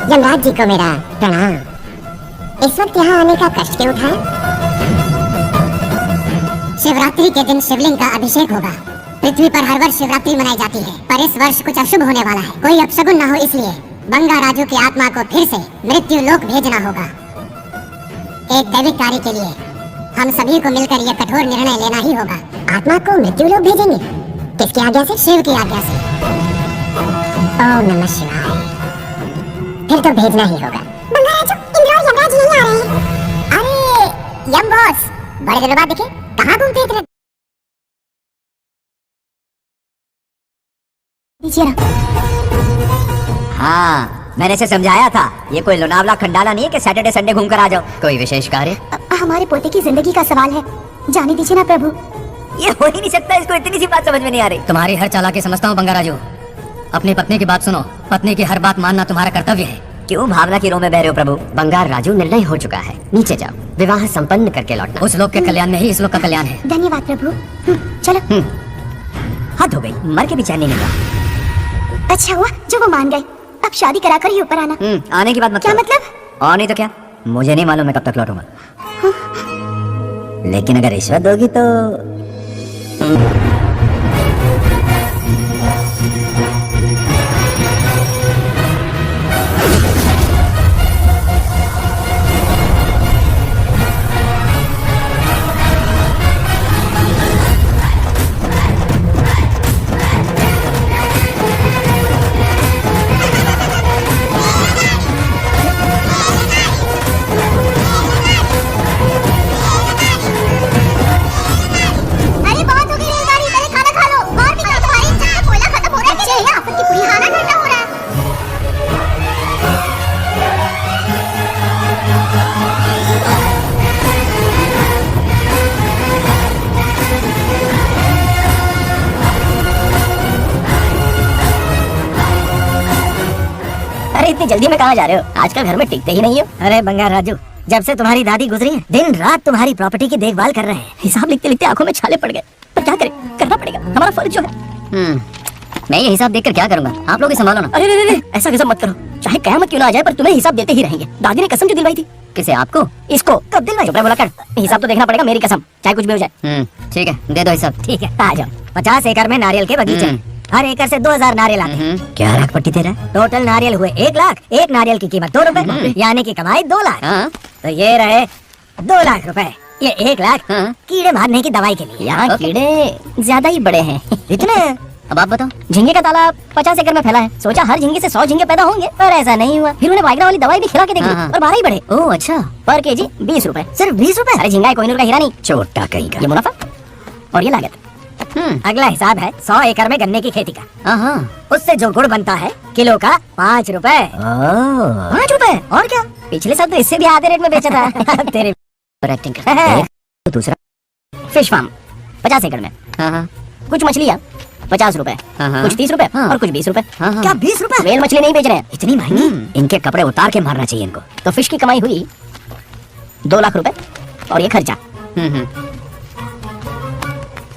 यमराज जी को मेरा प्रणाम। इस वक्त यहाँ आने का कष्ट क्यों उठाया? शिवरात्रि के दिन शिवलिंग का अभिषेक होगा। पृथ्वी पर हर वर्ष शिवरात्रि मनाई जाती है, पर इस वर्ष कुछ अशुभ होने वाला है। कोई अपशगुन न हो, इसलिए बंगा राजू की आत्मा को फिर से मृत्यु लोक भेजना होगा। एक दैविक कार्य के लिए हम सभी को मिलकर यह कठोर निर्णय लेना ही होगा। आत्मा को मृत्यु लोक भेजेंगे? किसकी आज्ञा से? शिव की आज्ञा से। ओम नमः शिवाय। फिर तो भेजना ही होगा। बंगा राजू, इंद्र और यमराज यहीं आ रहे हैं। अरे यम बॉस, बड़े दिनों बाद दिखे, कहाँ घूमते इतने? हाँ, मैंने इसे समझाया था, ये कोई लोनावला खंडाला नहीं है कि सैटरडे संडे घूम कर आ जाओ। कोई विशेष कार्य? हमारे पोते की जिंदगी का सवाल है, जाने दीजिए ना प्रभु। ये हो ही नहीं सकता, इसको इतनी सी बात समझ में नहीं आ रही। तुम्हारी हर चालाकी समझता हूँ बंगा राजू। अपनी पत्नी की बात सुनो, पत्नी की हर बात मानना तुम्हारा कर्तव्य है। क्यों भावना की रो में बह रहे हो प्रभु? बंगार राजू, निर्णय हो चुका है, नीचे जाओ, विवाह संपन्न करके लौटना। उस लोग के कल्याण में ही इस लोग का कल्याण है। धन्यवाद प्रभु। चलो। हद हो गई, मर के भी चैन नहीं मिला। अच्छा हुआ जो वो मान गए, अब शादी कराकर ही ऊपर आना। आने की बात मत क्या करो। मतलब? और नहीं तो क्या, मुझे नहीं मालूम मैं कब तक लौटूंगा। लेकिन अगर रिश्वत दोगी तो इतनी जल्दी में कहाँ जा रहे हो? आजकल घर में टिकते ही नहीं हो। अरे बंगार राजू, जब से तुम्हारी दादी गुजरी है, दिन रात तुम्हारी प्रॉपर्टी की देखभाल कर रहे हैं। हिसाब लिखते लिखते आंखों में छाले पड़ गए, पर क्या करें, करना पड़ेगा, हमारा फर्ज जो है। मैं ये हिसाब देखकर क्या करूंगा? आप लोग ही संभालो ना। अरे रे, ऐसा हिसाब मत करो, चाहे कयामत क्यों ना आ जाए, पर तुम्हें हिसाब देते ही रहेंगे। दादी ने कसम जो दिलवाई थी। किसे? आपको? इसको कब दिलवाई? चुप रह, बोला कर। हिसाब तो देखना पड़ेगा, मेरी कसम, चाहे कुछ भी हो जाए। ठीक है, दे दो हिसाब। ठीक है, आ जाओ। 50 एकड़ में नारियल के बगीचे, हर एकड़ से 2000 नारियल आते हैं। क्या लाख पट्टी दे रहा है? टोटल नारियल हुए 1 लाख। एक नारियल की कीमत 2 रुपए, यानी कि कमाई 2 लाख। तो ये रहे 2 लाख रुपए। ये 1 लाख कीड़े मारने की दवाई के लिए। यहाँ कीड़े ज्यादा ही बड़े हैं। इतने? अब आप बताओ। झींगे का तालाब 50 एकड़ में फैला है। सोचा हर झींगे से 100 झींगे पैदा होंगे, पर ऐसा नहीं हुआ। फिर उन्हें वाइग्रा वाली दवाई भी खिला के देखी और 12 ही बढ़े। ओह अच्छा। पर केजी 20 रुपए। सिर्फ 20 रुपए? अरे झींगा कोहिनूर का हीरा नहीं, छोटा कहीं का। ये मुनाफा और ये लागत। अगला हिसाब है 100 एकड़ में गन्ने की खेती का। उससे जो गुड़ बनता है, किलो का 5 रुपए। 5 रुपए? और क्या, पिछले साल तो इससे भी आधे रेट में बेचा था। तेरे एक्टिंग कर। दूसरा फिश फार्म 50 एकड़ में। कुछ मछलियाँ 50 रुपए, कुछ 30 रुपए और कुछ 20 रुपए। क्या 20 रुपए? वेल मछली नहीं बेच रहे हैं, इतनी महंगी। इनके कपड़े उतार के मारना चाहिए इनको। तो फिश की कमाई हुई 2 लाख रुपए और ये खर्चा।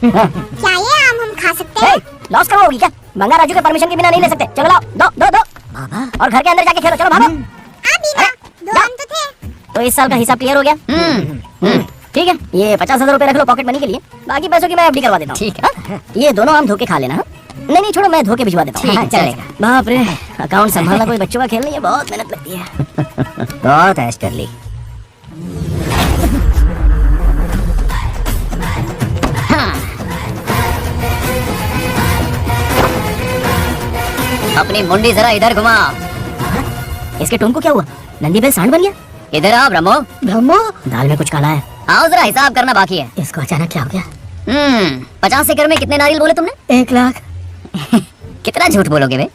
क्या ये आम हम खा सकते हैं? लॉस कब होगी क्या? बंगा राजू के परमिशन के बिना नहीं ले सकते। चलो लाओ, दो दो दो बाबा, और घर के अंदर जाके खेलो। चलो भागो। दो आम तो थे। तो इस साल का हिसाब क्लियर हो गया। ठीक है, ये 50,000 रुपए रख लो पॉकेट मनी के लिए, बाकी पैसों की मैं एफडी करवा देता हूँ। ठीक है, ये दोनों आम धो के खा लेना। नहीं छोड़ो, मैं धो के भिजवा देता हूँ। चलेगा। बाप रे, अकाउंट संभालना कोई बच्चों का खेल नहीं है, बहुत मेहनत लगती है। बहुत ऐश कर ली। अपनी मुंडी जरा इधर घुमा। इसके टोन को क्या हुआ? नंदी बैल सांड बन गया? इधर आ ब्रह्मो। ब्रह्मो? दाल में कुछ काला है। आओ जरा हिसाब करना बाकी है। इसको अचानक क्या हो गया? 50 एकड़ में कितने नारियल बोले तुमने? 1 लाख। कितना झूठ बोलोगे बे?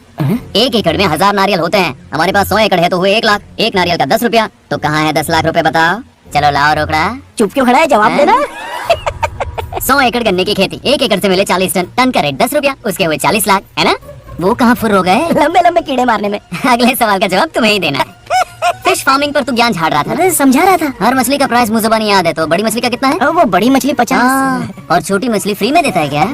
1 एकड़ में 1000 नारियल होते हैं। हमारे पास 100 एकड़ है तो हुए 1 लाख। एक नारियल का 10 रुपया, तो कहाँ है 10 लाख रुपए बताओ? चलो लाओ रोकड़ा। चुप क्यों खड़ा है, जवाब देना। 100 एकड़ गन्ने की खेती, 1 एकड़ से मिले 40 टन, टन का रेट 10 रुपया, उसके हुए 40 लाख, है ना? वो कहाँ फुर हो गए? लंबे लंबे कीड़े मारने में। अगले सवाल का जवाब तुम्हें ही देना है। फिश फार्मिंग पर तू ज्ञान झाड़ रहा था। अरे समझा रहा था। हर मछली का प्राइस मुझे ज़बानी याद है, तो बड़ी मछली का कितना है? वो बड़ी मछली 50 और छोटी मछली फ्री में देता है क्या?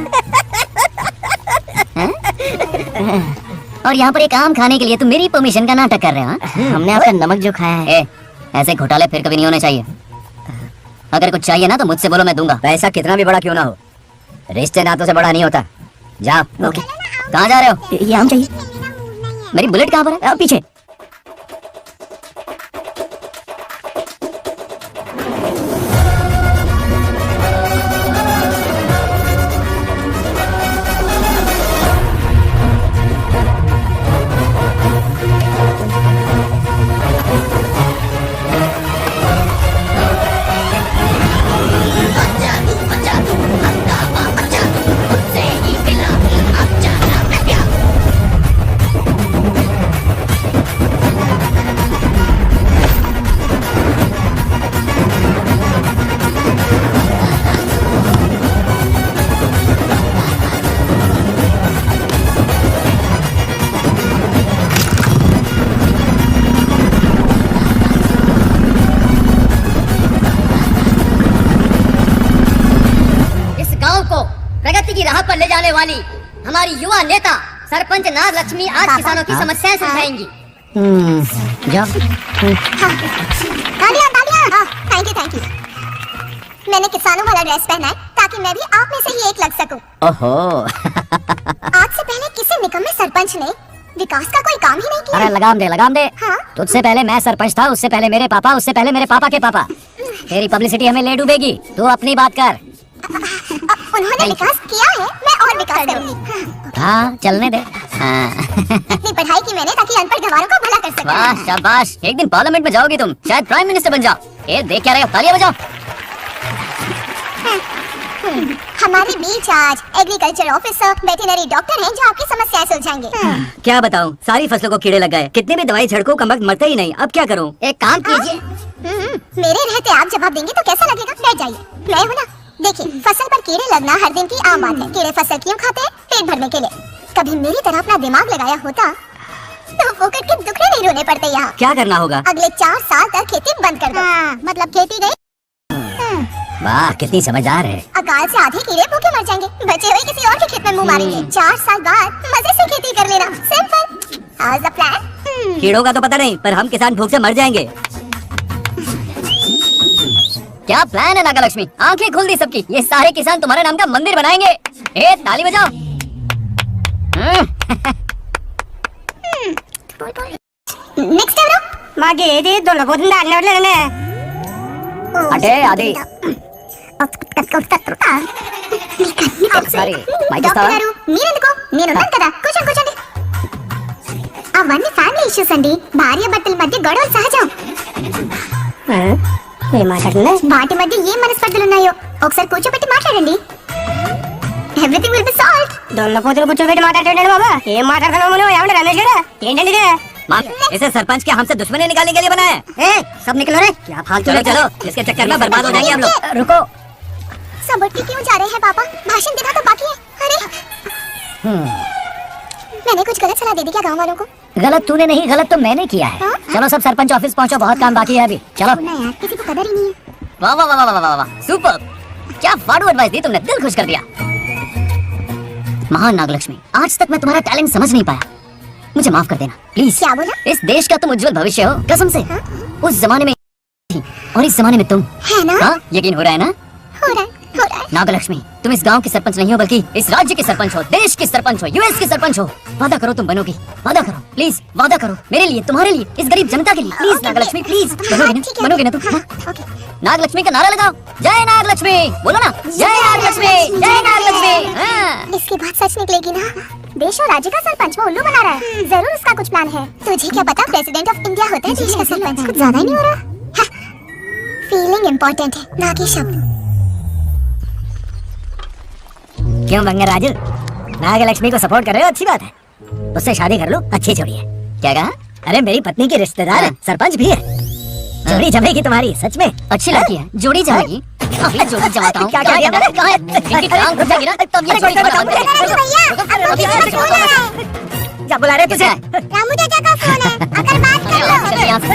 और यहाँ पर एक आम खाने के लिए तुम मेरी परमिशन का नाटक कर रहे हो हाँ? हमने आपका नमक जो खाया है। ऐसे घोटाले फिर कभी नहीं होने चाहिए। अगर कुछ चाहिए ना तो मुझसे बोलो, मैं दूंगा। पैसा कितना भी बड़ा क्यों ना हो, रिश्ते नातों से बड़ा नहीं होता। जाओ। ओके। कहाँ जा रहे हो? ये आम चाहिए। मेरी बुलेट कहाँ पर है? पीछे। प्रगति की राह पर ले जाने वाली हमारी युवा नेता सरपंच नागलक्ष्मी आज किसानों की समस्याएं सुलझाएंगी। जाओ। Thank you. मैंने किसानों वाला ड्रेस पहना है ताकि मैं भी आप में से ही एक लग सकूं। ओहो। आज से पहले किसी निकम्मे सरपंच ने विकास का कोई काम ही नहीं किया। अरे लगाम दे। हाँ? तुझसे पहले मैं सरपंच था, उससे पहले मेरे पापा, उससे पहले मेरे पापा के पापा। तेरी पब्लिसिटी हमें ले डूबेगी, तू अपनी बात कर। उन्होंने विकास किया है, मैं और विकास करूंगी। हाँ चलने दे। इतनी पढ़ाई की मैंने ताकि अनपढ़ गवारों को भला कर सकूं। वाह शाबाश, एक दिन पार्लियामेंट में जाओगी तुम, शायद प्राइम मिनिस्टर बन जाओ। ये देख क्या रहे हो, तालियां बजाओ। हमारे बीच आज एग्रीकल्चर ऑफिसर, वेटरनरी डॉक्टर हैं जो आपकी समस्याएं सुलझाएंगे। क्या बताऊं, सारी फसलों को कीड़े लग गए, कितनी भी दवाई छिड़को कमबख्त मरते ही नहीं। अब क्या करूं? एक काम कीजिए। मेरे रहते आप जवाब देंगे तो कैसा लगेगा? बैठ जाइए, मैं हूं ना। देखिए, फसल पर कीड़े लगना हर दिन की आम बात है। कीड़े फसल क्यों खाते हैं? पेट भरने के लिए। कभी मेरी तरह अपना दिमाग लगाया होता तो फोकट के दुखड़े नहीं रोने पड़ते यहाँ। क्या करना होगा? अगले 4 साल तक खेती बंद कर दो। मतलब खेती गई। वाह कितनी समझदार है। अकाल से आधे कीड़े भूखे मर जाएंगे, बचे हुए किसी और के खेत में मुंह मारेंगे। 4 साल बाद मजे से खेती कर लेना। सिंपल। House the plan? कीड़ों का तो पता नहीं, पर हम किसान भूख से मर जाएंगे। क्या प्लान है नागलक्ष्मी? आंखें खुल दी सबकी। ये सारे किसान तुम्हारे नाम का मंदिर बनाएंगे। ए ताली बजाओ। नेक्स्ट टाइम मागे ये दोनों को अटे आदि సారీ మైక్ ఇస్తావా? మీరెందుకు? నేనున్నాను కదా, కూర్చోండి. అవన్నీ ఫ్యామిలీ ఇష్యూస్ అండి. భార్య భర్తల మధ్య గొడవలు సహజం. వాటి మధ్య ఏం మనస్పర్ధలు ఉన్నాయో ఒకసారి కూర్చోబెట్టి మాట్లాడండి. Everything will be solved. దొన్నపోతులు కూర్చోబెట్టి మాట్లాడాడు బాబా. ఏం మాట్లాడుతున్నావు నువ్వు? ఏమండి రమేష్ గారు? ఏంటండి ఇది? इसे सरपंच के हमसे दुश्मनी निकालने के लिए बनाया है। सब निकलो रे। क्या फालतू। चलो इसके चक्कर में बर्बाद हो जाएंगे हम लोग। रुको, सब उठ के क्यों जा रहे हैं पापा? भाषण देना तो बाकी है। अरे मैंने कुछ गलत सलाह दे दी क्या गांव वालों को? गलत तूने नहीं, गलत तो मैंने किया है। हाँ? चलो सब सरपंच ऑफिस पहुंचो, बहुत काम बाकी है अभी। चलो। यार किसी को कदर ही नहीं है। वाह वाह वाह वाह वाह वाह, सुपर। क्या फाड़ू एडवाइस दी तुमने, दिल खुश कर दिया। महान नागलक्ष्मी, आज तक मैं तुम्हारा टैलेंट समझ नहीं पाया, मुझे माफ कर देना प्लीज। क्या बोला? इस देश का तुम उज्जवल भविष्य हो, कसम से। हाँ? उस जमाने में थी और इस जमाने में तुम। है ना? हाँ, यकीन हो रहा है ना? हो रहा है। नागलक्ष्मी, तुम इस गांव की सरपंच नहीं हो बल्कि इस राज्य की सरपंच हो, देश की सरपंच हो, यूएस की सरपंच हो। वादा करो तुम बनोगी, वादा करो प्लीज, वादा करो मेरे लिए, तुम्हारे लिए, इस गरीब जनता के लिए। प्लीज ओके, नागलक्ष्मी प्लीज, हाँ, बनोगी ठीक ना? है। बनोगी ना तुम? हाँ, हाँ? ओके। नागलक्ष्मी का नारा लगाओ। जय नागलक्ष्मी, बोलो ना। जय नागलक्ष्मी, जय नागलक्ष्मी। हाँ। इसकी बात सच निकलेगी ना? देश और राज्य का सरपंच वो उल्लू बना रहा है। जरूर उसका कुछ प्लान है। तुझे क्या पता, प्रेसिडेंट ऑफ इंडिया होता है देश का सरपंच। कुछ ज्यादा ही नहीं हो रहा? फीलिंग इम्पोर्टेंट है, ना कि शब्द। क्यों बंगर राजू, नागलक्ष्मी को सपोर्ट कर रहे हो? अच्छी बात है, उससे शादी कर लो। अच्छी जोड़ी है। क्या कहा? अरे मेरी पत्नी की रिश्तेदार है, सरपंच भी है। जोड़ी जमेगी तुम्हारी, सच में अच्छी लड़की है। जोड़ी जमेगी? अभी जोड़ी जमाता हूँ। क्या क्या क्या? कहाँ है? इनकी टांग घुस जाएगी ना, तब ये जोड़ी जमाता हूँ। क्या बुला रहे तुझे? रामू चाचा का फोन है, अगर बात कर लो। चल यहाँ से।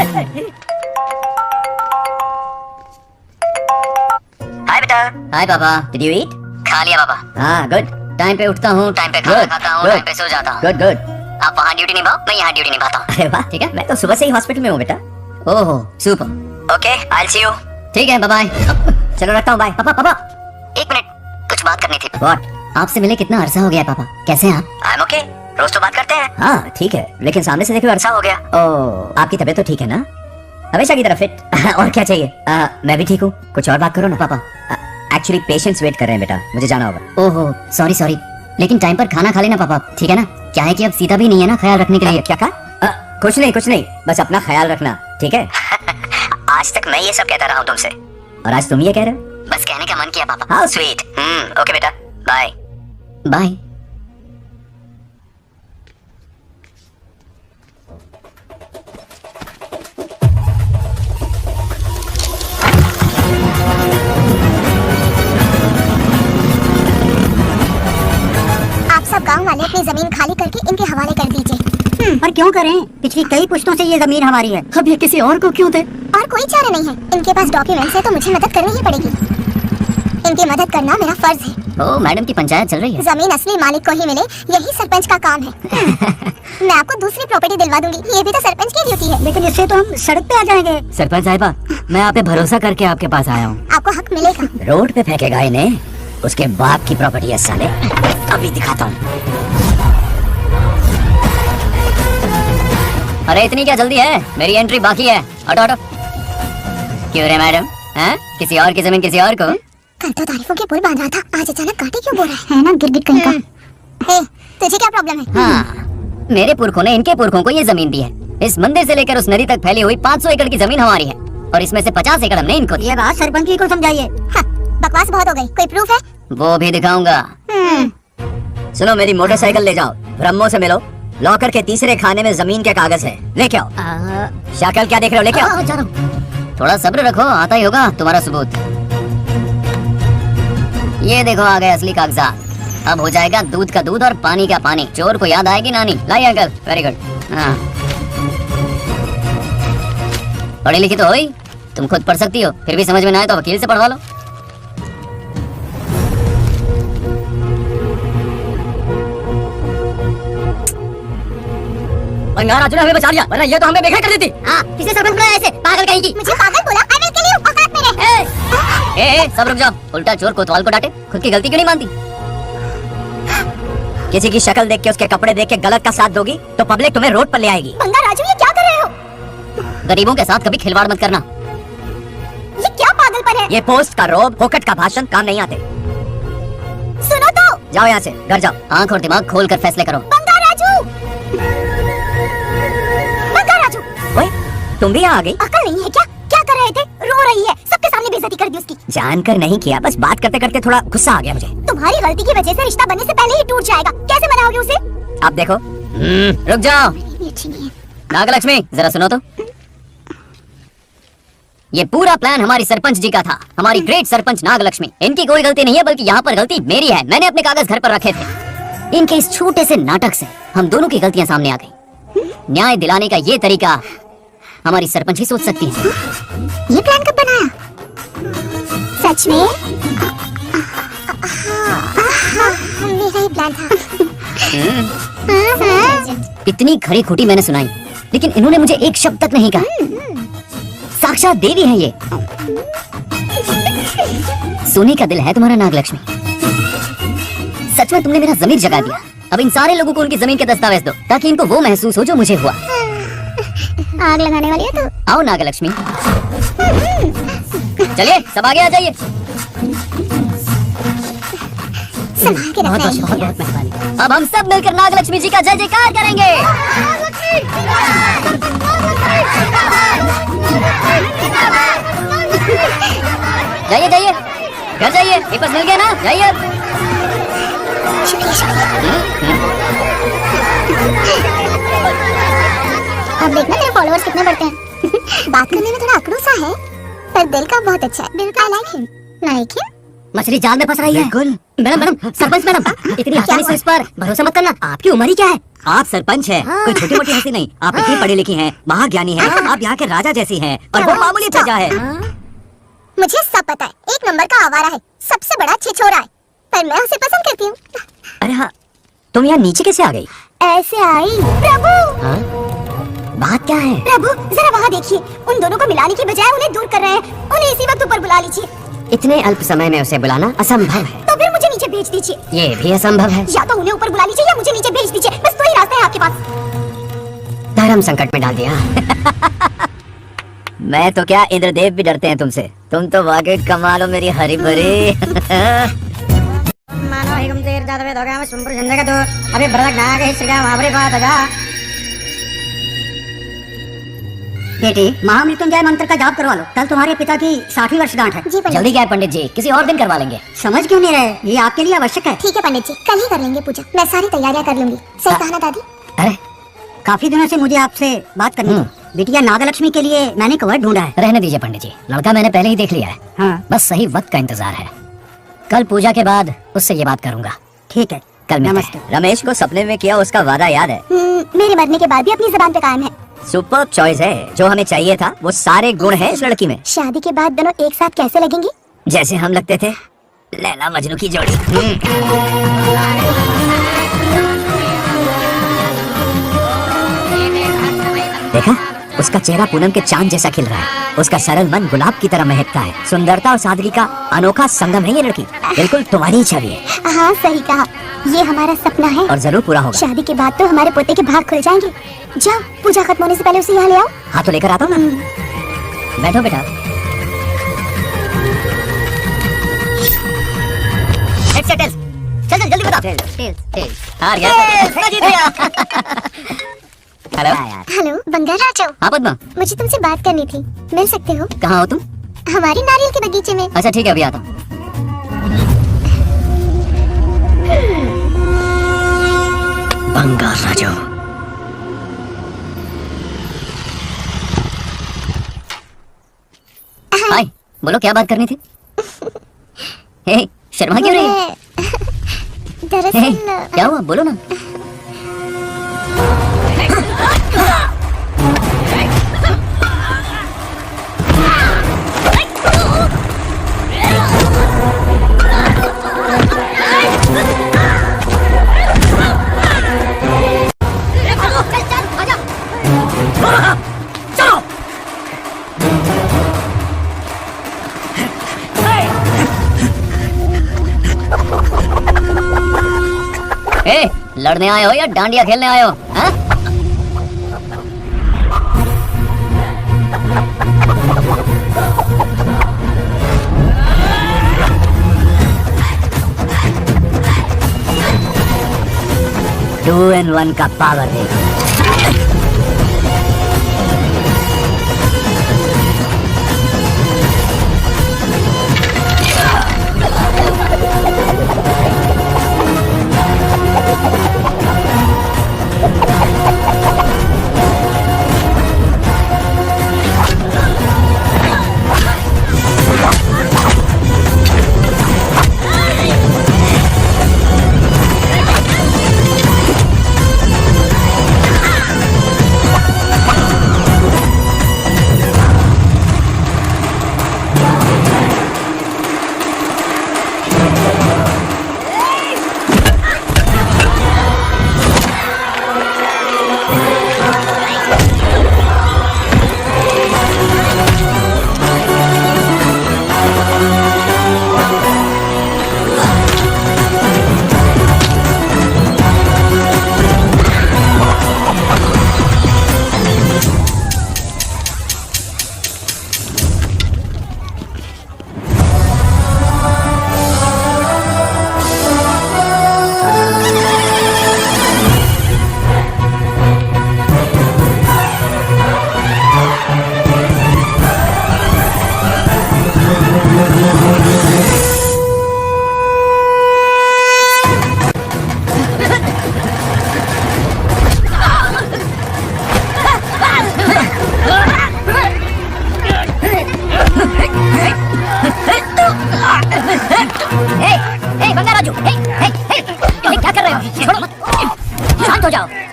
हाय बेटा। हाय पापा। Did you eat? खा लिया पापा। हाँ गुड। टाइम पे उठता हूँ, टाइम पे खाना खाता हूँ, टाइम पे सो जाता हूँ। Good good. आप वहाँ ड्यूटी निभाओ, मैं यहाँ ड्यूटी निभाता हूँ। अरे वाह, ठीक है। मैं तो सुबह से ही हॉस्पिटल में हूँ बेटा। ओहो super. Okay, I see you. ठीक है, बाय बाय। चलो रखता हूँ, बाय। पापा पापा, एक मिनट, कुछ बात करनी थी। व्हाट? आपसे मिले कितना अरसा हो गया है पापा, कैसे हैं आप? आई एम ओके, रोज तो बात करते हैं। हाँ ठीक है, लेकिन सामने से देखे अरसा हो गया। ओह, आपकी तबीयत तो ठीक है ना? हमेशा की तरह फिट। और क्या चाहिए? मैं भी ठीक हूँ। कुछ और बात करो ना। पापा एक्चुअली पेशेंट्स वेट कर रहे हैं बेटा, मुझे जाना होगा। ओहो सॉरी सॉरी, लेकिन टाइम पर खाना खा लेना पापा, ठीक है ना? क्या है कि अब सीता भी नहीं है ना ख्याल रखने के लिए। क्या कहा? कुछ नहीं, बस अपना ख्याल रखना, ठीक है? आज तक मैं ये सब कहता रहा हूँ तुमसे, और आज तुम ये कह रहे हो? बस कहने का मन किया पापा। How sweet. ओके बेटा, बाय बाय। आप सब गांव वाले अपनी जमीन खाली करके इनके हवाले कर दीजिए। पर क्यों करें? पिछली कई पुश्तों से ये जमीन हमारी है। अब ये किसी और को क्यों दे? और कोई चारा नहीं है, इनके पास डॉक्यूमेंट्स है तो मुझे मदद करनी ही पड़ेगी। इनकी मदद करना मेरा फर्ज है। ओ मैडम की पंचायत चल रही है। जमीन असली मालिक को ही मिले, यही सरपंच का काम है। मैं आपको दूसरी प्रॉपर्टी दिलवा दूंगी, ये भी तो सरपंच की ड्यूटी है। लेकिन इससे तो हम सड़क पे आ जाएंगे। सरपंच साहिबा, मैं आप पे भरोसा करके आपके पास आया हूँ। आपको हक मिलेगा। रोड पे फेंकेगा इन्हें, उसके बाप की प्रॉपर्टी है साले। अभी दिखाता हूँ। अरे इतनी क्या जल्दी है, मेरी एंट्री बाकी है। हटो हटो। क्यों रे मैडम, हैं? किसी और की जमीन किसी और को? कल तो तारीफों के पुल बांध रहा था, आज अचानक कांटे क्यों बोल रहा है ना? गिरगिट कहीं का। ए, तुझे क्या प्रॉब्लम है? हाँ, मेरे पुरखों ने इनके पुरखों को ये जमीन दी है। इस मंदिर से लेकर उस नदी तक फैली हुई 500 एकड़ की जमीन हमारी है, और इसमें से 50 एकड़ हमने इनको दी। ये बात सरपंच जी को समझाइए। हाँ, बकवास बहुत हो गई, कोई प्रूफ है? वो भी दिखाऊंगा। सुनो, मेरी मोटरसाइकिल ले जाओ, ब्रह्मो से मिलो। लॉकर के तीसरे खाने में जमीन के कागज है, लेके आओ। शक्ल क्या देख रहे हो, लेके आओ। जा रहा हूँ। थोड़ा सब्र रखो, आता ही होगा तुम्हारा सबूत। ये देखो आ गए असली कागजात। अब हो जाएगा दूध का दूध और पानी का पानी। चोर को याद आएगी नानी। लाइए अंकल, वेरी गुड। हाँ, पढ़ी लिखी तो हो ही, तुम खुद पढ़ सकती हो, फिर भी समझ में ना आए तो वकील से पढ़वा लो। बंगारा हमें बचा लिया, वरना ये तो हमें बेघर कर देती। हाँ, किसे सरपंच बनाया ऐसे? पागल कहेगी। मुझे पागल बोला? आई विल किल यू, औकात में रह। ए, सब रुक जाओ। उल्टा चोर कोतवाल को डांटे, खुद की गलती क्यों नहीं मानती? किसी की शक्ल देख के, उसके कपड़े देख के गलत का साथ दोगी तो पब्लिक तुम्हें रोड पर ले आएगी। बंगा राजू, ये क्या कर रहे हो? गरीबों के साथ कभी खिलवाड़ मत करना। ये क्या पागलपन है? ये पोस्ट का रोब, फोकट का भाषण काम नहीं आते। सुनो तो। जाओ यहाँ से, घर जाओ। आंख और दिमाग खोल कर फैसले करो। बंगा राजू, बंगा राजू, ओए, तुम भी यहाँ आ गई? अकल नहीं है क्या? क्या कर रहे थे? रो रही है, सबके सामने बेइज्जती कर दी उसकी। जानकर नहीं किया, बस बात करते करते थोड़ा गुस्सा आ गया मुझे। तुम्हारी गलती की वजह से रिश्ता बनने से पहले ही टूट जाएगा, कैसे मनाओगे उसे? आप देखो। रुक जाओ। ये अच्छी नहीं है। नागलक्ष्मी, जरा सुनो तो। ये पूरा प्लान हमारी सरपंच जी का था, हमारी ग्रेट सरपंच नागलक्ष्मी। इनकी कोई गलती नहीं है, बल्कि यहाँ पर गलती मेरी है। मैंने अपने कागज घर पर रखे थे। इनके इस छोटे से नाटक से हम दोनों की गलतियां सामने आ गई। न्याय दिलाने का ये तरीका हमारी सरपंच ही सोच सकती है। ये प्लान कब बनाया? सच में? मेरा ही प्लान था। इतनी खरी खोटी मैंने सुनाई, लेकिन इन्होंने मुझे एक शब्द तक नहीं कहा। साक्षात देवी है ये। सोने का दिल है तुम्हारा नागलक्ष्मी। सच में तुमने मेरा जमीर जगा दिया। अब इन सारे लोगों को उनकी जमीन के दस्तावेज दो, ताकि इनको वो महसूस हो जो मुझे हुआ। आग लगाने वाली है तू। आओ नागलक्ष्मी, चलिए सब आगे आ जाइए। संभाल के रखना है। बहुत मेहरबानी। अब हम सब मिलकर नागलक्ष्मी जी का जय जयकार करेंगे। जाइए जाइए, घर जाइए। पेपर्स मिल गए ना? जाइए। शुक्रिया शुक्रिया। अब देखना मेरे फॉलोअर्स कितने बढ़ते हैं। बात करने में थोड़ा अकड़ू सा है, पर दिल का बहुत अच्छा है। I like him. Like him? मछली जाल में फंस रही है। बिल्कुल। मैडम मैडम, सरपंच मैडम, इतनी आसानी से इस पर भरोसा मत करना। आपकी उम्र ही क्या है? आप सरपंच हैं, कोई छोटी मोटी हंसी नहीं। आप इतनी पढ़ी लिखी हैं, महाज्ञानी हैं, आप यहाँ के राजा जैसी हैं, और वो मामूली प्रजा है। मुझे सब पता है, एक नंबर का आवारा है, सबसे बड़ा छिछोरा है, पर मैं उसे पसंद करती हूँ। अरे हाँ, तुम यहाँ नीचे कैसे आ गई? ऐसे आई। प्रभु हाँ? बात क्या है? प्रभु जरा वहाँ देखिए, उन दोनों को मिलाने की बजाय उन्हें दूर कर रहे हैं। उन्हें इसी वक्त ऊपर बुला लीजिए। इतने अल्प समय में उसे बुलाना असंभव है। तो फिर मुझे नीचे भेज दीजिए। ये भी असंभव है। या तो उन्हें ऊपर बुला लीजिए या मुझे नीचे भेज दीजिए, बस दो ही रास्ते हैं आपके पास। धर्म संकट में डाल दिया। मैं तो क्या, इंद्रदेव भी डरते हैं तुमसे। तुम तो वाकई कमाल हो मेरी हरी भरी। मानो हिगम तेर जादवे दोगा में सुंपर झंडे का तो अभी भरक ना के हिस्से का वहां बात होगा। बेटी महामृत्युंजय मंत्र का जाप करवा लो, कल तुम्हारे पिता की 60वीं वर्षगांठ है। जी पंडित जल्दी क्या है पंडित जी, किसी और दिन करवा लेंगे। समझ क्यों नहीं रहे, ये आपके लिए आवश्यक है। ठीक है पंडित जी, कल ही कर लेंगे पूजा। मैं सारी तैयारियां कर लूंगी। सही कहा ना दादी? अरे काफी दिनों से मुझे आपसे बात करनी थी। बिटिया नागलक्ष्मी के लिए मैंने कवर ढूंढा है। रहने दीजिए पंडित जी, लड़का मैंने पहले ही देख लिया है। हाँ बस सही वक्त का इंतजार है। कल पूजा के बाद उससे ये बात करूंगा। ठीक है, कल मिलते नमस्ते। हैं। रमेश को सपने में किया उसका वादा याद है? मेरे मरने के बाद भी अपनी जबान पे कायम है। सुपर चॉइस है। जो हमें चाहिए था वो सारे गुण हैं इस लड़की में। शादी के बाद दोनों एक साथ कैसे लगेंगे? जैसे हम लगते थे लैला मजनू की जोड़ी। देखा, उसका चेहरा पूनम के चांद जैसा खिल रहा है। उसका सरल मन गुलाब की तरह महकता है। सुंदरता और सादगी का अनोखा संगम है ये लड़की। बिल्कुल तुम्हारी ही छवि है। हाँ सही कहा, ये हमारा सपना है और जरूर पूरा होगा। शादी के बाद तो हमारे पोते के भाग खुल जाएंगे। जाओ, पूजा खत्म होने से पहले उसे यहाँ ले आओ। हाँ तो लेकर आता हूँ ना। बैठो बेटा। चल चल जल्दी बता। हार गया। जीत गया। हेलो। हेलो बंगाल राजू, हाँ पद्मा, मुझे तुमसे बात करनी थी, मिल सकते हो? कहाँ हो तुम? हमारी नारियल के बगीचे में। अच्छा ठीक है, अभी आता हूँ। बंगाल राजू। हाय, बोलो क्या बात करनी थी? हे, शर्मा क्यों रही है? हे, दरअसल क्या हुआ, बोलो ना। ए, लड़ने आए हो या डांडिया खेलने आए हो? हाँ? टू एंड वन का पावर देखो।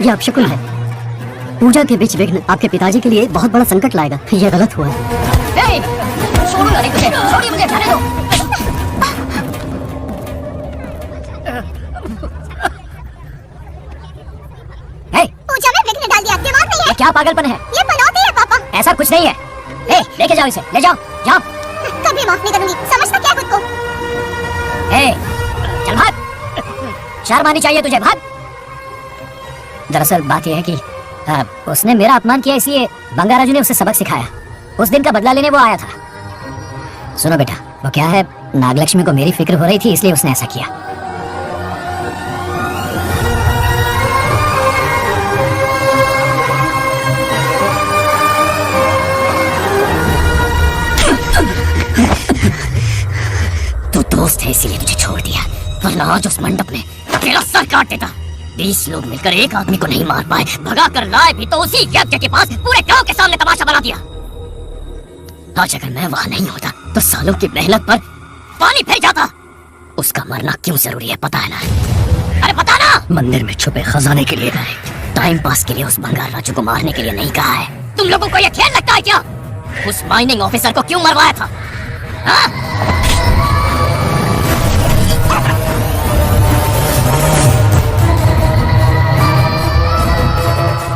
ये अपशकुन है। पूजा के बीच विघ्न आपके पिताजी के लिए बहुत बड़ा संकट लाएगा। ये गलत हुआ है। छोड़ूंगा नहीं तुझे, छोड़िए मुझे, जाने दो। ये क्या पागलपन है? ये मनौती है पापा। ऐसा कुछ नहीं है। ए, लेके जाओ इसे, ले जाओ, जाओ। कभी माफ नहीं करूंगी, समझता क्या खुद को? ए, चल भाग। शर्म आनी चाहिए तुझे, भाग। दरअसल बात यह है कि उसने मेरा अपमान किया, इसलिए बंगाराजू ने उसे सबक सिखाया। उस दिन का बदला लेने वो आया था। सुनो बेटा, वो क्या है, नागलक्ष्मी को मेरी फिक्र हो रही थी, इसलिए उसने ऐसा किया। तू दोस्त है इसीलिए तुझे छोड़ दिया, वरना आज उस मंडप में तेरा सर काट देता। 20 लोग मिलकर एक आदमी को नहीं मार पाए, भगा कर लाए भी तो उसी यज्ञ के पास पूरे गांव के सामने तमाशा बना दिया। आज अगर मैं वहां नहीं होता तो सालों की मेहनत पर पानी फिर जाता। उसका मरना क्यों जरूरी है पता है ना? अरे पता ना? मंदिर में छुपे खजाने के लिए गए, टाइम पास के लिए उस बंगाल राजू को मारने के लिए नहीं कहा है। तुम लोगों को यह खेल लगता है क्या? उस माइनिंग ऑफिसर को क्यों मरवाया था? हाँ?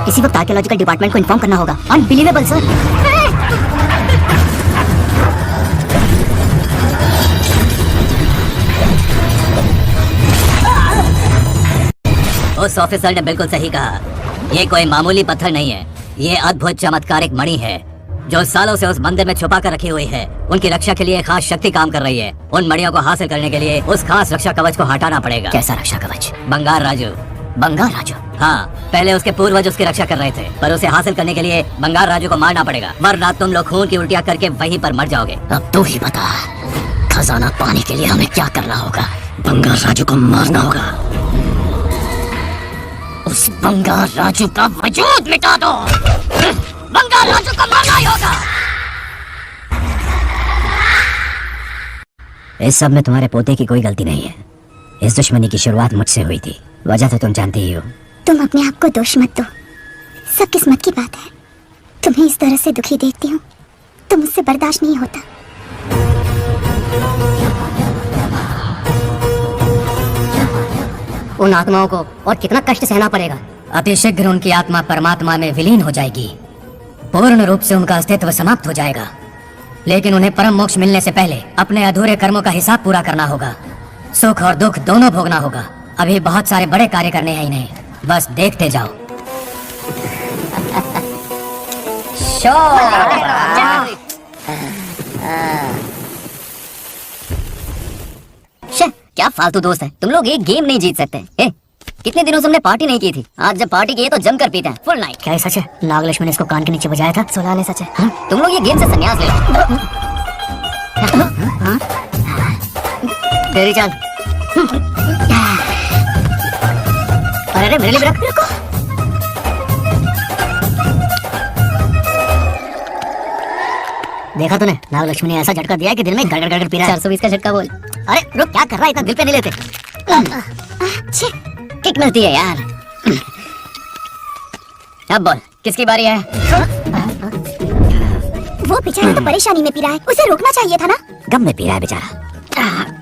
इसी वक्त आर्कियोलॉजिकल डिपार्टमेंट को इन्फॉर्म करना होगा। Unbelievable sir. उस ऑफिसर ने बिल्कुल सही कहा, ये कोई मामूली पत्थर नहीं है, ये अद्भुत चमत्कारिक मणि है जो सालों से उस मंदिर में छुपा कर रखी हुई है। उनकी रक्षा के लिए खास शक्ति काम कर रही है। उन मणियों को हासिल करने के लिए उस खास रक्षा कवच को हटाना पड़ेगा। कैसा रक्षा कवच? बंगाल राजू। बंगाल राजू? हाँ, पहले उसके पूर्वज उसकी रक्षा कर रहे थे, पर उसे हासिल करने के लिए बंगाल राजू को मारना पड़ेगा, वरना तुम लोग खून की उल्टियां करके वहीं पर मर जाओगे। अब तू ही बता, खजाना पाने के लिए हमें क्या करना होगा? बंगाल राजू को मारना होगा। उस बंगाल राजू का वजूद मिटा दो। बंगाल राजू को मारना ही होगा। इस सब में तुम्हारे पोते की कोई गलती नहीं है। इस दुश्मनी की शुरुआत मुझसे हुई थी, वजह तो तुम जानती ही हो। तुम अपने आप को दोष मत दो, सब किस्मत की बात है। तुम्हें इस तरह से दुखी देखती हूँ तो मुझसे बर्दाश्त नहीं होता। उन आत्माओं को और कितना कष्ट सहना पड़ेगा। अतिशीघ्र उनकी आत्मा परमात्मा में विलीन हो जाएगी, पूर्ण रूप से उनका अस्तित्व समाप्त हो जाएगा। लेकिन उन्हें परम मोक्ष मिलने से पहले अपने अधूरे कर्मों का हिसाब पूरा करना होगा। सुख और दुख दोनों भोगना होगा। अभी बहुत सारे बड़े कार्य करने हैं इन्हें, बस देखते जाओ। क्या फालतू दोस्त है तुम लोग, एक गेम नहीं जीत सकते। कितने दिनों से हमने पार्टी नहीं की थी, आज जब पार्टी की है तो जमकर पीते हैं फुल नाइट। क्या ये सच है? नागलक्ष्मी ने इसको कान के नीचे बजाया था। सुना ले सच है। हाँ? तुम लोग ये गेम से संन्यास ले लो। हाँ? तेरी चाल। अरे मेरे लिए भी रख। देखा तूने, नागलक्ष्मी ने ऐसा झटका दिया कि दिल में गड़गड़ गड़गड़ पी रहा है। 420 का झटका बोल। अरे रुक, क्या कर रहा है, इतना दिल पे नहीं लेते। किक मिलती है यार। अब बोल, किसकी बारी है? वो बेचारा तो परेशानी में पी रहा है, उसे रोकना चाहिए था ना। गम में पी रहा है बेचारा।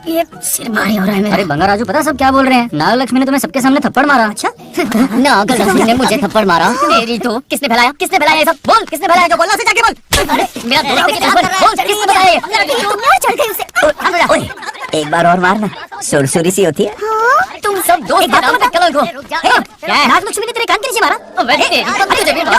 ये सिर भारी हो रहा है मेरा। अरे बंगा राजू, पता सब क्या बोल रहे हैं? नागलक्ष्मी ने तुम्हें सबके सामने थप्पड़ मारा। अच्छा? नागलक्ष्मी ने मुझे थप्पड़ मारा? तेरी तो किसने फैलाया? किसने फैलाया ये सब? बोल, किसने फैलाया? जो बोलना से जाके बोल। अरे मेरा दोस्त है, बोल किसने फैलाया ये? तुमने और चढ़ गई उसे। एक बार और मारना, सुरसुरी सी होती है। तुम सब दोस्त के नाम पे कलंक हो। क्या है? नागलक्ष्मी ने तेरे कान के नीचे मारा? तुझे भी मारा।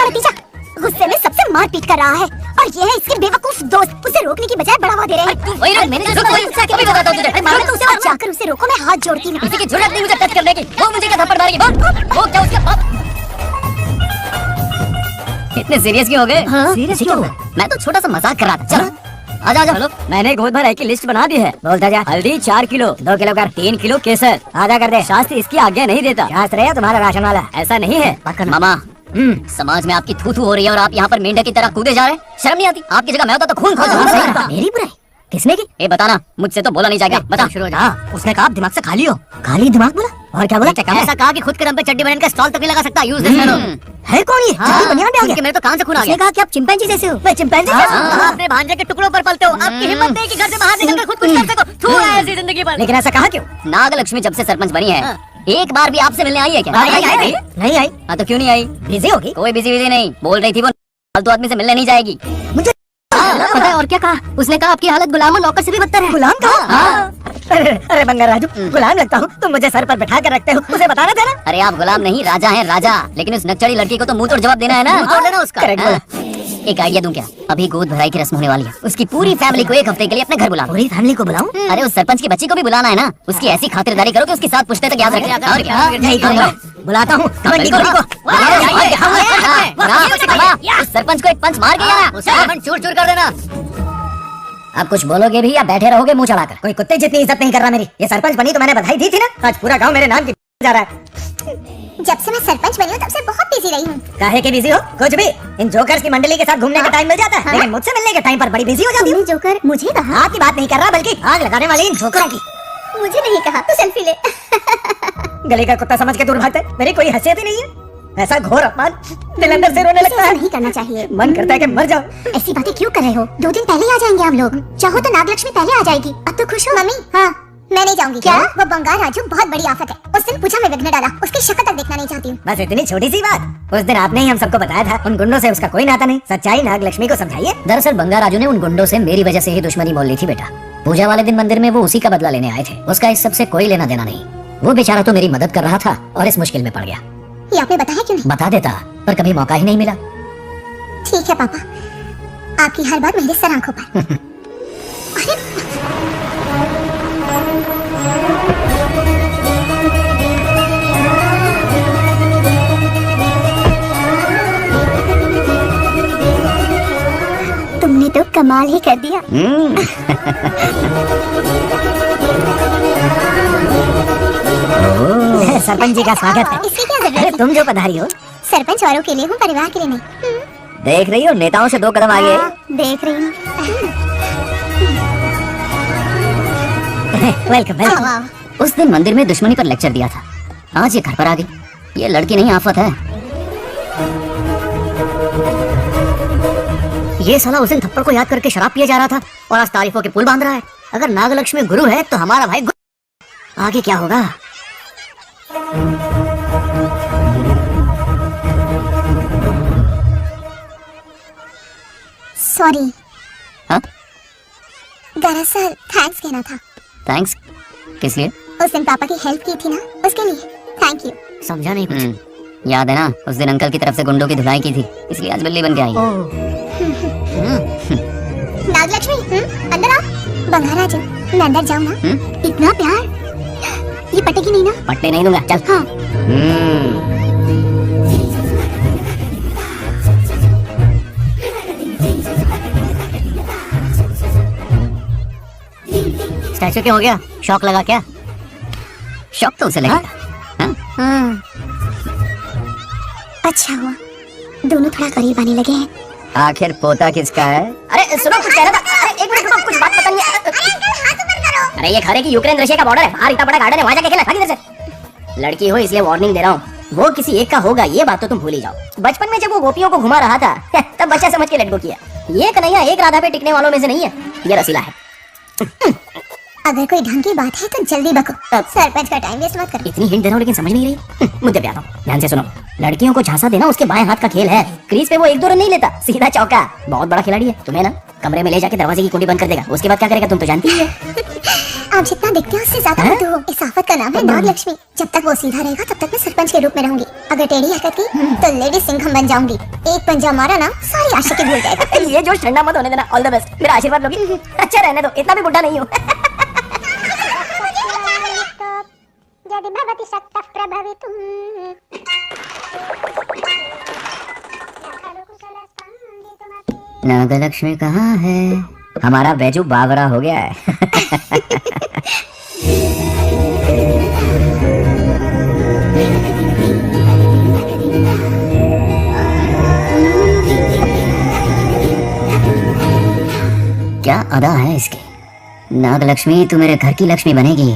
नतीजा गुस्से में सबसे मारपीट कर रहा है, और ये है इसके बेवकूफ दोस्त उसे रोकने की बजाय बढ़ावा दे रहे हैं। वही ना, मैंने कभी बताता हूं तुझे। मारो तो उसे और जाकर उसे रोको, मैं हाथ जोड़ती हूँ। किसी की जरूरत नहीं मुझे टच करने की। वो मुझे क्या थप्पड़ मारेगी? वो क्या उसके बाप? इतने सीरियस क्यों हो गए? सीरियस क्यों? मैं तो छोटा सा मजाक कर रहा था। चलो आजा आजा। चलो, मैंने गोद भर की लिस्ट बना दी है। बोलता जा। हल्दी 4 किलो, 2 किलो कर, 3 किलो केसर। आजा कर दे। शास्त्र इसकी आज्ञा नहीं देता। शास्त्र है तुम्हारा राशन वाला, ऐसा नहीं है। मामा, समाज में आपकी थू थू हो रही है और आप यहाँ पर मेंढक की तरह कूदे जा रहे हैं। शर्म नहीं आती? आपकी जगह मैं होता तो खून खोल देता। मेरी बुराई किसने की? ये बताना, मुझसे तो बोला नहीं जाएगा। बता। शुरू हो जा। उसने कहा दिमाग से खाली हो। खाली दिमाग बोला? और क्या बोला? ऐसा कहा कि खुद के दम पे चड्डी बनने का स्टॉल तक नहीं लगा सकता। Use this man. है कौन ये? बनियान पे आ गया। मेरे तो कान से खून आ गया। उसने कहा कि आप चिंपैंजी जैसे हो। मैं चिंपैंजी जैसा हूं? अपने भांजे के टुकड़ों पर पलते हो। आपकी हिम्मत नहीं कि घर से बाहर निकलकर खुद कुछ कर सको। थू है ऐसी जिंदगी पर। लेकिन ऐसा कहा क्यों? नागलक्ष्मी जब से सरपंच बनी है एक बार भी आपसे मिलने आई है क्या? नहीं आई। हाँ तो क्यों नहीं आई? बिजी होगी। कोई बिजी नहीं, बोल रही थी वो फालतू आदमी से मिलने नहीं जाएगी। मुझे पता है और क्या कहा उसने? कहा आपकी हालत गुलाम और नौकर से भी बदतर है। गुलाम का? अरे बंगार राजू, गुलाम लगता हूँ, तुम मुझे सर पर बैठा कर रखते हो, मुझे बताना था ना। अरे आप गुलाम नहीं राजा हैं, राजा। लेकिन उस नकचड़ी लड़की को तो मुंह तोड़ जवाब देना है ना। मुंह तोड़ देना उसका। हाँ। एक आइडिया दूं क्या? अभी गोद भराई की रस्म होने वाली है, उसकी पूरी फैमिली को एक हफ्ते के लिए अपने घर बुला। पूरी फैमिली को बुलाऊं? अरे उस सरपंच की बच्ची को भी बुलाना है ना। उसकी ऐसी खातिरदारी करो कि उसकी साथ पुश्ते तक याद रखे। और क्या? नहीं करूंगा। बुलाता हूँ कबड्डी को। उस सरपंच को एक पंच मार के आना, चूर चूर कर देना। आप कुछ बोलोगे भी या बैठे रहोगे मुंह चढ़ाकर? कोई कुत्ते जितनी इज्जत नहीं कर रहा मेरी। ये सरपंच बनी तो मैंने बधाई दी थी ना। आज पूरा गांव मेरे नाम की जा रहा है। जब से मैं सरपंच बनी हूँ तब से बहुत बिजी रही हूँ। काहे के बिजी हो? कुछ भी। इन जोकर्स की मंडली के साथ घूमने का टाइम मिल जाता है, लेकिन मुझसे मिलने के टाइम पर बड़ी बिजी हो जाती हूँ। जोकर मुझे कहा? आपकी बात नहीं कर रहा, बल्कि आग लगाने वाले इन जोकरों की। मुझे नहीं कहा तो सेल्फी ले। गले का कुत्ता समझ के दूर भागता है। मेरी कोई हैसियत ही नहीं है। ऐसा घोर अपमान, दिल अंदर से रोने लगता है। नहीं करना चाहिए। मन करता है कि मर जाओ। ऐसी बातें क्यों कर रहे हो? 2 दिन पहले आ जाएंगे आप लोग। चाहो तो नागलक्ष्मी पहले आ जाएगी। अब तो खुश हो? मम्मी हाँ मैं नहीं जाऊंगी। क्या? वो बंगार राजू बहुत बड़ी आफत है। उस दिन पूछा में विघ्न डाला, उसकी शक्ल तक देखना नहीं चाहती हूँ। बस इतनी छोटी सी बात। उस दिन आपने ही हम सबको बताया था, उन गुंडों से उसका कोई नाता नहीं। सच्चाई नागलक्ष्मी को समझाइए। दरअसल बंगार राजू ने उन गुंडों से मेरी वजह से ही दुश्मनी मोल ली थी बेटा। पूजा वाले दिन मंदिर में वो उसी का बदला लेने आए थे। उसका इस सब से कोई लेना देना नहीं। वो बेचारा तो मेरी मदद कर रहा था और इस मुश्किल में पड़ गया। ये आपने बताया क्यों नहीं? बता देता पर कभी मौका ही नहीं मिला। ठीक है पापा, आपकी हर बात मेरे सर आंखों पर। तुमने तो कमाल ही कर दिया। सरपंच जी का स्वागत है। इसकी क्या जरूरत अरे है? तुम जो पधारी हो। सरपंच औरों के लिए हूँ, परिवार के लिए नहीं। देख रही हो नेताओं से 2 कदम आगे। देख रही हूँ। Welcome welcome. उस दिन मंदिर में दुश्मनी पर लेक्चर दिया था, आज ये घर पर आ गई। ये लड़की नहीं आफत है। ये साला उस दिन थप्पड़ को याद करके शराब पिए जा रहा था और आज तारीफों के पुल बांध रहा है। अगर नागलक्ष्मी गुरु है तो हमारा भाई आगे क्या होगा? सॉरी। हाँ? दरअसल थैंक्स कहना था। थैंक्स किस लिए? उस दिन पापा की हेल्प की थी ना, उसके लिए थैंक यू। समझा नहीं कुछ। याद है ना उस दिन अंकल की तरफ से गुंडों की धुलाई की थी, इसलिए आज बिल्ली बन के आई। नागलक्ष्मी अंदर आ। बंगार राजू मैं अंदर जाऊँ ना? इतना प्यार, ये पटेगी नहीं ना? पट्टे नहीं दूंगा, चल। हाँ स्टैचू क्या हो गया? शौक लगा क्या? शौक तो उसे लगेगा। हाँ? अच्छा हुआ दोनों थोड़ा करीब आने लगे हैं। आखिर पोता किसका है? अरे सुनो, कुछ कह रहा था। अरे एक मिनट रुको, कुछ बात बताइए। अरे ये खरे की यूक्रेन रशिया का बॉर्डर है, बाहर इतना बड़ा गार्डन है, वहां जाके खेलना। भाग इधर से। लड़की हो इसलिए वार्निंग दे रहा हूँ, वो किसी एक का होगा ये बात तो तुम भूल ही जाओ। बचपन में जब वो गोपियों को घुमा रहा था तब बच्चा समझ के लेट गो किया। ये कन्हैया एक राधा पे टिकने वालों में से नहीं है, ये रसीला है। अगर कोई ढंग की बात है तो जल्दी बको, सरपंच का टाइम वेस्ट मत करो। इतनी हिंट दे रहा हूँ लेकिन समझ नहीं रही। मुद्दे पे आता हूँ, ध्यान से सुनो। लड़कियों को झांसा देना उसके बाएं हाथ का खेल है। क्रीज पे वो 1-2 रन नहीं लेता, सीधा चौका। बहुत बड़ा खिलाड़ी है। तुम्हें ना कमरे में ले जाके दरवाजे की कुंडी बंद कर देगा, उसके बाद क्या करेगा तुम तो जानती ही है। आप जितना दिखते हो उससे ज्यादा बुद्धू हो। इस आफत का नाम है नागलक्ष्मी। जब तक वो सीधा रहेगा तब तक मैं सरपंच के रूप में रहूंगी। अगर टेढ़ी हरकत की तो लेडी सिंघम बन जाऊंगी। एक पंजा मारा ना सारी आशिकी भूल जाएगा। ये जोश ठंडा मत होने देना। ऑल द बेस्ट, मेरा आशीर्वाद लोगी। अच्छा रहने दो, इतना भी बुढ़ा नहीं हूँ। नागलक्ष्मी कहाँ है? हमारा बैजू बावरा हो गया है। क्या अदा है इसकी। नागलक्ष्मी तू मेरे घर की लक्ष्मी बनेगी।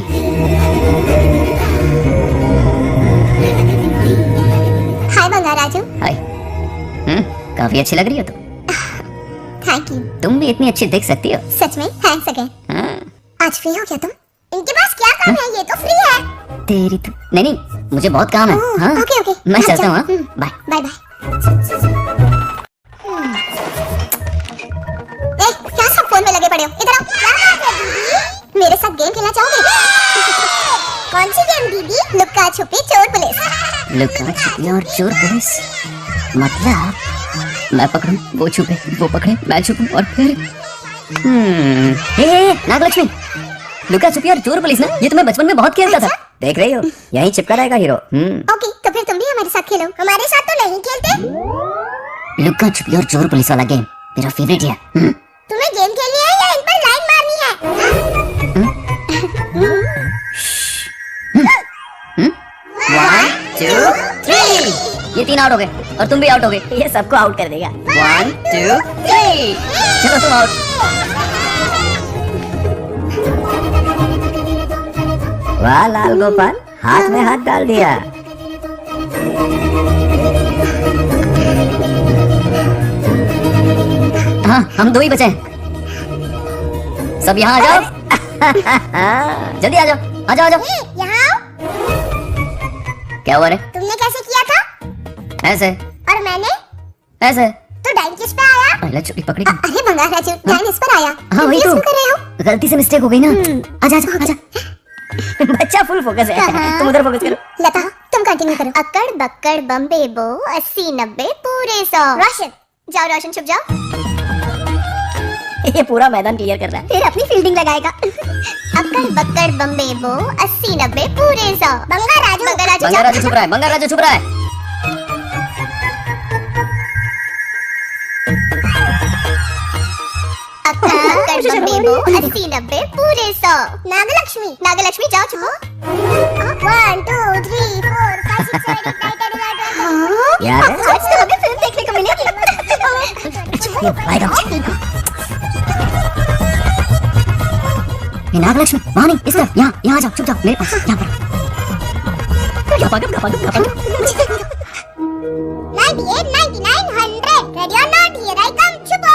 हाय बंगार राजू। हाय। काफी अच्छी लग रही हो तुम। Thank you. तुम भी इतनी अच्छी दिख सकती हो। सच में थैंक्स अगेन। हाँ? आज फ्री हो क्या तुम? इनके पास क्या काम है? ये तो फ्री है। तेरी तो नहीं, मुझे बहुत काम है। हाँ ओके ओके, मैं चलता हूँ। Bye bye bye. क्या सब फोन में लगे पड़े हो? इधर आओ। क्या बात है दीदी? मेरे साथ गेम खेलना चाहोगे? कौन सी गेम दीदी? लुक्का छुपी चोर पुलिस। लुका छुपी और चोर पुलिस, मतलब मैं पकड़ूं, वो छुपे, वो पकड़े, मैं छुपूं और फिर नागलक्ष्मी, लुका छुपी और चोर पुलिस ना, ये तो मैं बचपन में बहुत खेलता था। देख रही हो, यहीं चिपका रहेगा हीरो। ओके, तो फिर तुम भी हमारे साथ खेलो। हमारे साथ तो नहीं खेलते। लुका छुपी और चोर पुलिस वाला गेम मेरा फेवरेट है। तुम्हें गेम खेलनी है या इन पर लाइन मारनी है? 1 2 3, ये 3 आउट हो गए और तुम भी आउट हो गए। ये सबको आउट कर देगा। 1 2 3, चलो तुम आउट। वाह लाल गोपाल, हाथ में हाथ डाल दिया। हाँ, हम 2 ही बचे हैं। सब यहाँ आ जाओ। जल्दी आ जाओ, आ जाओ, आ जाओ। यहाँ आओ। क्या हुआ रे? तुमने कैसे किया था? ऐसे और मैंने? ऐसे। तो डाइन किस पे आया? पहले छुट्टी पकड़ी। अरे बंगाल राजू, डाइन इस पर आया। हाँ वही तुम तो, कर रहे हो? गलती से मिस्टेक हो गई ना। आजा आजा आजा। बच्चा फुल फोकस है, तुम उधर फोकस करो। लता, तुम कंटिन्यू करो। अक्कड़ बक्कड़ बम्बे बो 80 90 पूरे 100। रोशन, जाओ रोशन, छुप जाओ। ये पूरा मैदान क्लियर कर रहा है। फिर अपनी फील्डिंग लगाएगा। अक्कड़ बक्कड़ बम्बे बो 80 90 पूरे 100। बंगाल राजू, बंगा राजू छुप रहा है, बंगा राजू छुप रहा है। अक्कड़ बक्कड़ बम्बे बो 80 90 पूरे 100। नागलक्ष्मी, नागलक्ष्मी जाओ छुपो। 1 2 3 4 5 6 7 8 9 10 11 यार आज तो हमें फिल्म देखने को मिलेगी। ये नागलक्ष्मी वहाँ नहीं, इस तरफ, यहाँ यहाँ आ जाओ, चुप जाओ मेरे पास, यहाँ पर। 98 99 100 रेडी और नॉट, हियर आई कम। छुपो।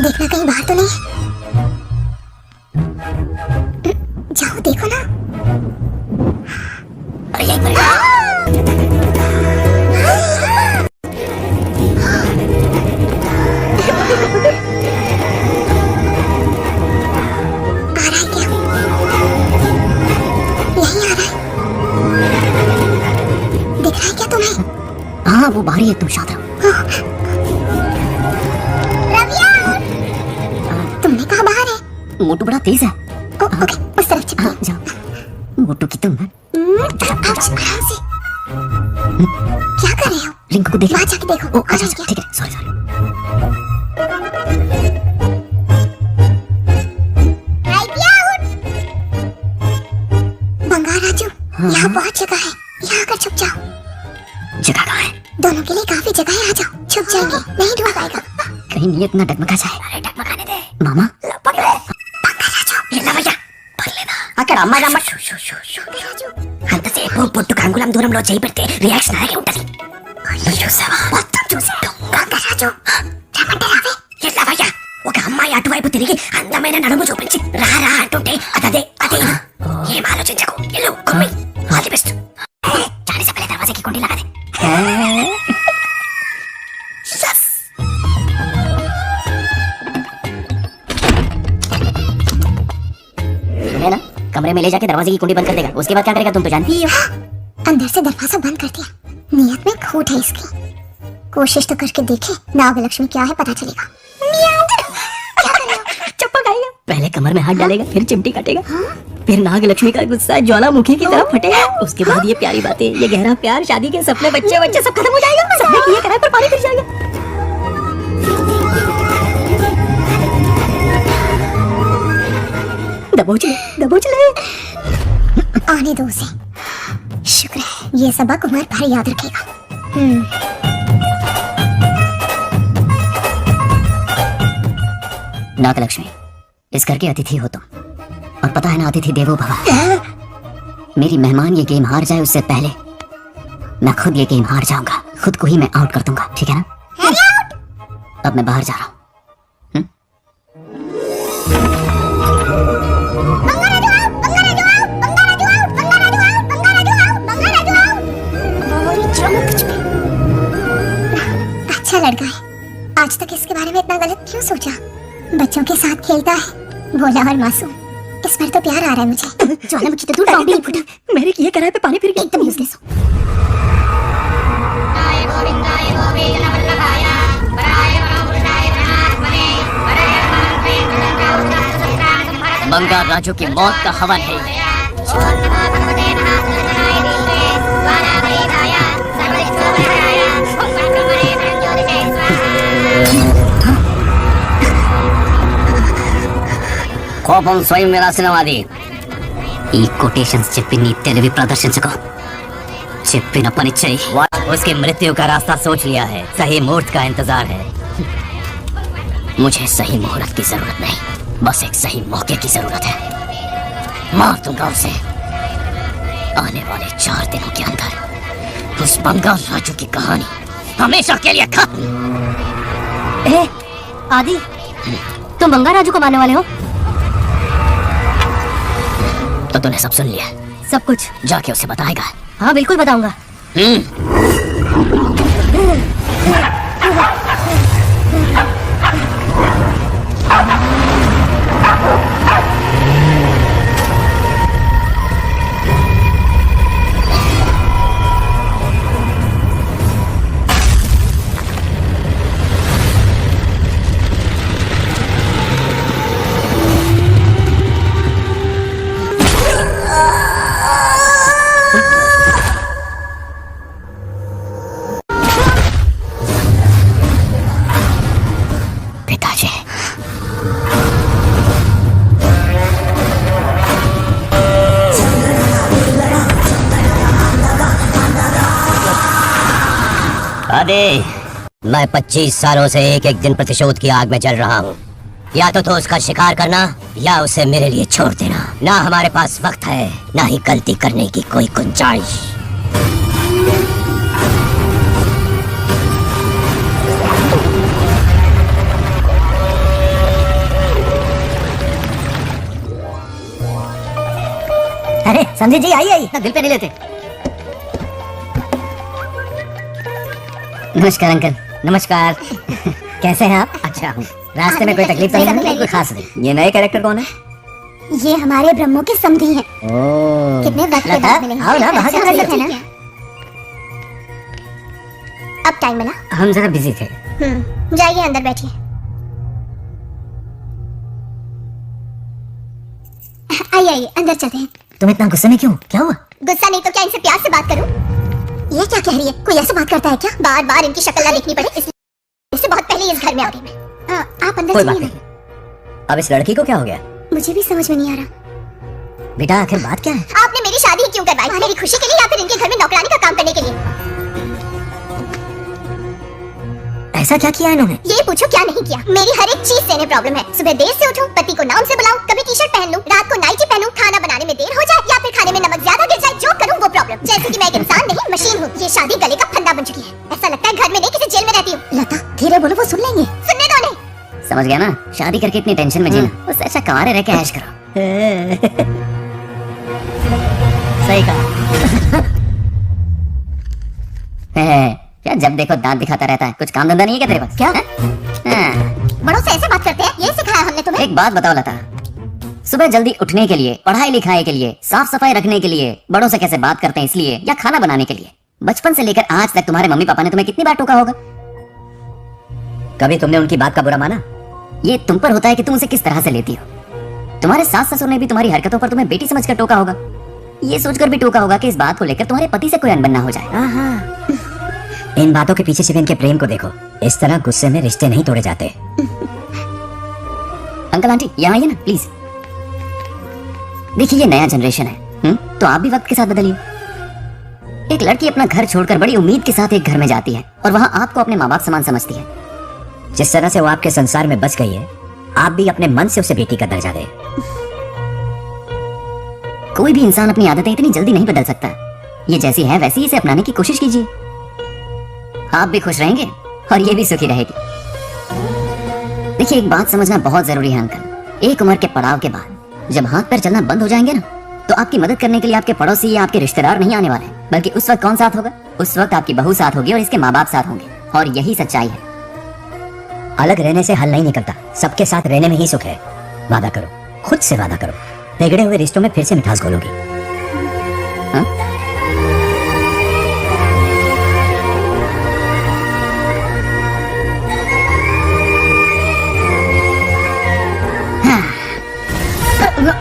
देखना कहीं बाहर तो नहीं। जाओ देखो ना। अरे यहीं पर है। हाँ वो बाहरी है, तुम शांत रहो। रविया, तुमने कहा बाहर है? मोटू बड़ा तेज है। ओके, उस तरफ चलिए। हाँ जाओ, मोटू की तुम है। आराम से। क्या कर रहे हो? रिंकू को देखो। वहाँ जाके देखो। ओ अच्छा अच्छा, ठीक है, सॉरी सॉरी। बंगाल राजू, यहाँ बहुत जगह है, यहाँ आकर छुप जाओ। जगह कहाँ है? दोनों के लिए काफी जगह है, आ जाओ। छुप जाएंगे, नहीं ढूंढ पाएगा। कहीं नीयत ना डगमगा जाए। अरे डगमगाने दे मामा। बंगाल राजू, ये ला भैया, पढ़ लेना। అక్కడ అమ్మ అమ్మ అంతసేపు పొట్టుకు అంగుళం దూరంలో చేయి పెడితే రియాక్షన్ అలాగే ఉంటది. చూసావా? మొత్తం చూసాను. రాజు, రమ్మంటారా? ఎట్లా భయ్యా? ఒక అమ్మాయి అటువైపు తిరిగి అందమైన నడుము చూపించి రా రా అంటుంటే అదే అదే. ఏం ఆలోచించకు, ఎల్లు కుమ్మి. All the best. जाने से पहले दरवाजे की कुंडी लगा दे। है ना, कमरे में ले जाके दरवाजे की कुंडी बंद कर देगा। उसके बाद क्या करेगा तुम तो जानती ही हो। अंदर से दरवाजा बंद कर दिया। नियत में खोट है इसकी। कोशिश तो करके देखे, नागलक्ष्मी क्या है पता चलेगा। चप्पल खाएगा, पहले कमर में हाथ डालेगा, फिर चिमटी काटेगा, फिर नागलक्ष्मी का गुस्सा ज्वालामुखी की तरह फटेगा। उसके बाद ये प्यारी बातें, ये गहरा प्यार, शादी के सपने, बच्चे बच्चे सब खत्म हो जाएगा। सबने किए कराए पर पानी फिर जाएगा। दबोच ले, दबोच ले। आने दो उसे। शुक्र है, ये सबक उमर भर याद रखेगा। नागलक्ष्मी, इस घर के अतिथि हो तुम, और पता है ना, अतिथि देवो भव। मेरी मेहमान ये गेम हार जाए उससे पहले मैं खुद ये गेम हार जाऊंगा। खुद को ही मैं आउट कर दूंगा, ठीक है ना? अब मैं बाहर जा रहा हूँ। अच्छा लड़का है। आज तक इसके बारे में इतना गलत क्यों सोचा? बच्चों के साथ खेलता है, भोला और मासूम। इस पर तो प्यार आ रहा है मुझे। ज्वालामुखी तो दूर पाँव भी नहीं फूटा। मेरे किए कराए पे पानी फिर गया। एकदम यूजलेस हो। बंगाल राजू की मौत का हवन है। కోపం స్వయం వినాశనవాది. ఈ కొటేషన్స్ చెప్పి నీ తెలివి ప్రదర్శించుకో. చెప్పిన పని చెయ్యి. उसकी मृत्यु का रास्ता सोच लिया है, सही मुहूर्त का इंतजार है. मुझे सही मुहूर्त की जरूरत नहीं, बस एक सही मौके की जरूरत है. मार दूंगा उसे. आने वाले 4 दिनों के अंदर उस बंगाल राजू की कहानी हमेशा के लिए खत्म. आदि, तुम बंगाल राजू को मारने वाले हो? तो तूने सब सुन लिया? सब कुछ जाके उसे बताएगा? हाँ बिल्कुल बताऊंगा। पिताजी, अरे मैं 25 सालों से एक एक दिन प्रतिशोध की आग में जल रहा हूँ. या तो उसका शिकार करना या उसे मेरे लिए छोड़ देना. ना हमारे पास वक्त है, ना ही गलती करने की कोई गुंजाइश. अरे समझे जी, आइए आइए, दिल पे नहीं लेते। नमस्कार अंकल. नमस्कार. कैसे हैं आप? अच्छा हूँ। रास्ते में कोई तकलीफ तो नहीं? कोई खास नहीं. ये नए कैरेक्टर कौन है? ये हमारे ब्रह्मों के समधी हैं। ओह, कितने वक्त के बाद मिले हैं। आओ ना, बाहर अच्छा, चलिए. ठीक है। अब टाइम मिला? हम जरा बिजी थे. जाइए अंदर बैठिए। आइए आइए अंदर चलते हैं। तुम इतना गुस्से में क्यों? क्या हुआ? गुस्सा नहीं तो क्या इनसे प्यार से बात करूं? ये क्या कह रही है? कोई ऐसे बात करता है क्या? बार बार इनकी शक्ल ना देखनी पड़े इससे बहुत पहले इस घर में आ गई मैं। आप अंदर कोई बात चलिए नहीं. अब इस लड़की को क्या हो गया? ना। मुझे भी समझ में नहीं आ रहा। बेटा आखिर बात क्या है? आपने मेरी शादी क्यों करवाई? मेरी खुशी के लिए या फिर इनके घर में नौकरानी का काम करने के लिए? ऐसा क्या किया इन्होंने? ये पूछो क्या नहीं किया। मेरी हर एक चीज से इन्हें प्रॉब्लम है। सुबह देर से उठूं, पति को नाम से बुलाऊं, कभी टी शर्ट पहन लूं, रात को नाइटी पहनूं, खाना बनाने में देर हो जाए या फिर खाने में नमक ज्यादा गिर जाए, जो करूं वो प्रॉब्लम। जैसे कि मैं एक इंसान नहीं मशीन हूँ। ये शादी गले का फंदा बन चुकी है। ऐसा लगता है घर में नहीं किसी जेल में रहती हूँ। लता धीरे बोलो, वो सुन लेंगे। सुनने दो नहीं। समझ गया ना? शादी करके इतनी टेंशन में जीना, उससे अच्छा कुंवारे रह के ऐश करो. सही कहा। क्या जब देखो दांत दिखाता रहता है? कुछ काम धंधा नहीं है क्या तेरे पास? क्या? हाँ. बड़ों से ऐसे बात करते हैं? ये सिखाया हमने तुम्हें? एक बात बताओ लता, सुबह जल्दी उठने के लिए, पढ़ाई लिखाई के लिए, साफ सफाई रखने के लिए, बड़ों से कैसे बात करते हैं इसलिए, या खाना बनाने के लिए, बचपन से लेकर आज तक तुम्हारे मम्मी पापा ने तुम्हें कितनी बार टोका होगा? कभी तुमने उनकी बात का बुरा माना? ये तुम पर होता है कि तुम उसे किस तरह से लेती हो. तुम्हारे सास ससुर ने भी तुम्हारी हरकतों पर तुम्हें बेटी समझकर टोका होगा. ये सोचकर भी टोका होगा कि इस बात को लेकर तुम्हारे पति से कोई अनबन ना हो जाए. इन बातों के पीछे सिर्फ इनके प्रेम को देखो. इस तरह गुस्से में रिश्ते नहीं तोड़े जाते. अंकल आंटी यहाँ आइए ना प्लीज. देखिए ये नया जनरेशन है, तो आप भी वक्त के साथ बदलिए. एक लड़की अपना घर छोड़कर बड़ी उम्मीद के साथ एक घर में जाती है और वहां आपको अपने माँ बाप समान समझती है. जिस तरह से वो आपके संसार में बच गई है, आप भी अपने मन से उसे बेटी का दर्जा दें. कोई भी इंसान अपनी आदतें इतनी जल्दी नहीं बदल सकता. ये जैसी है वैसी इसे अपनाने की कोशिश कीजिए. आप भी खुश रहेंगे और ये भी सुखी रहेगी। देखिए, एक बात समझना बहुत जरूरी है अंकल। एक उम्र के पड़ाव के बाद जब हाथ पैर चलना बंद हो जाएंगे ना, तो आपकी मदद करने के लिए आपके पड़ोसी या आपके रिश्तेदार नहीं आने वाले, बल्कि उस वक्त कौन साथ होगा? उस वक्त आपकी बहू साथ होगी और इसके माँ बाप साथ होंगे। और यही सच्चाई है। अलग रहने से हल नहीं निकलता, सबके साथ रहने में ही सुख है। वादा करो, खुद से वादा करो, बिगड़े हुए रिश्तों में फिर से मिठास घोलोगी। हाँ?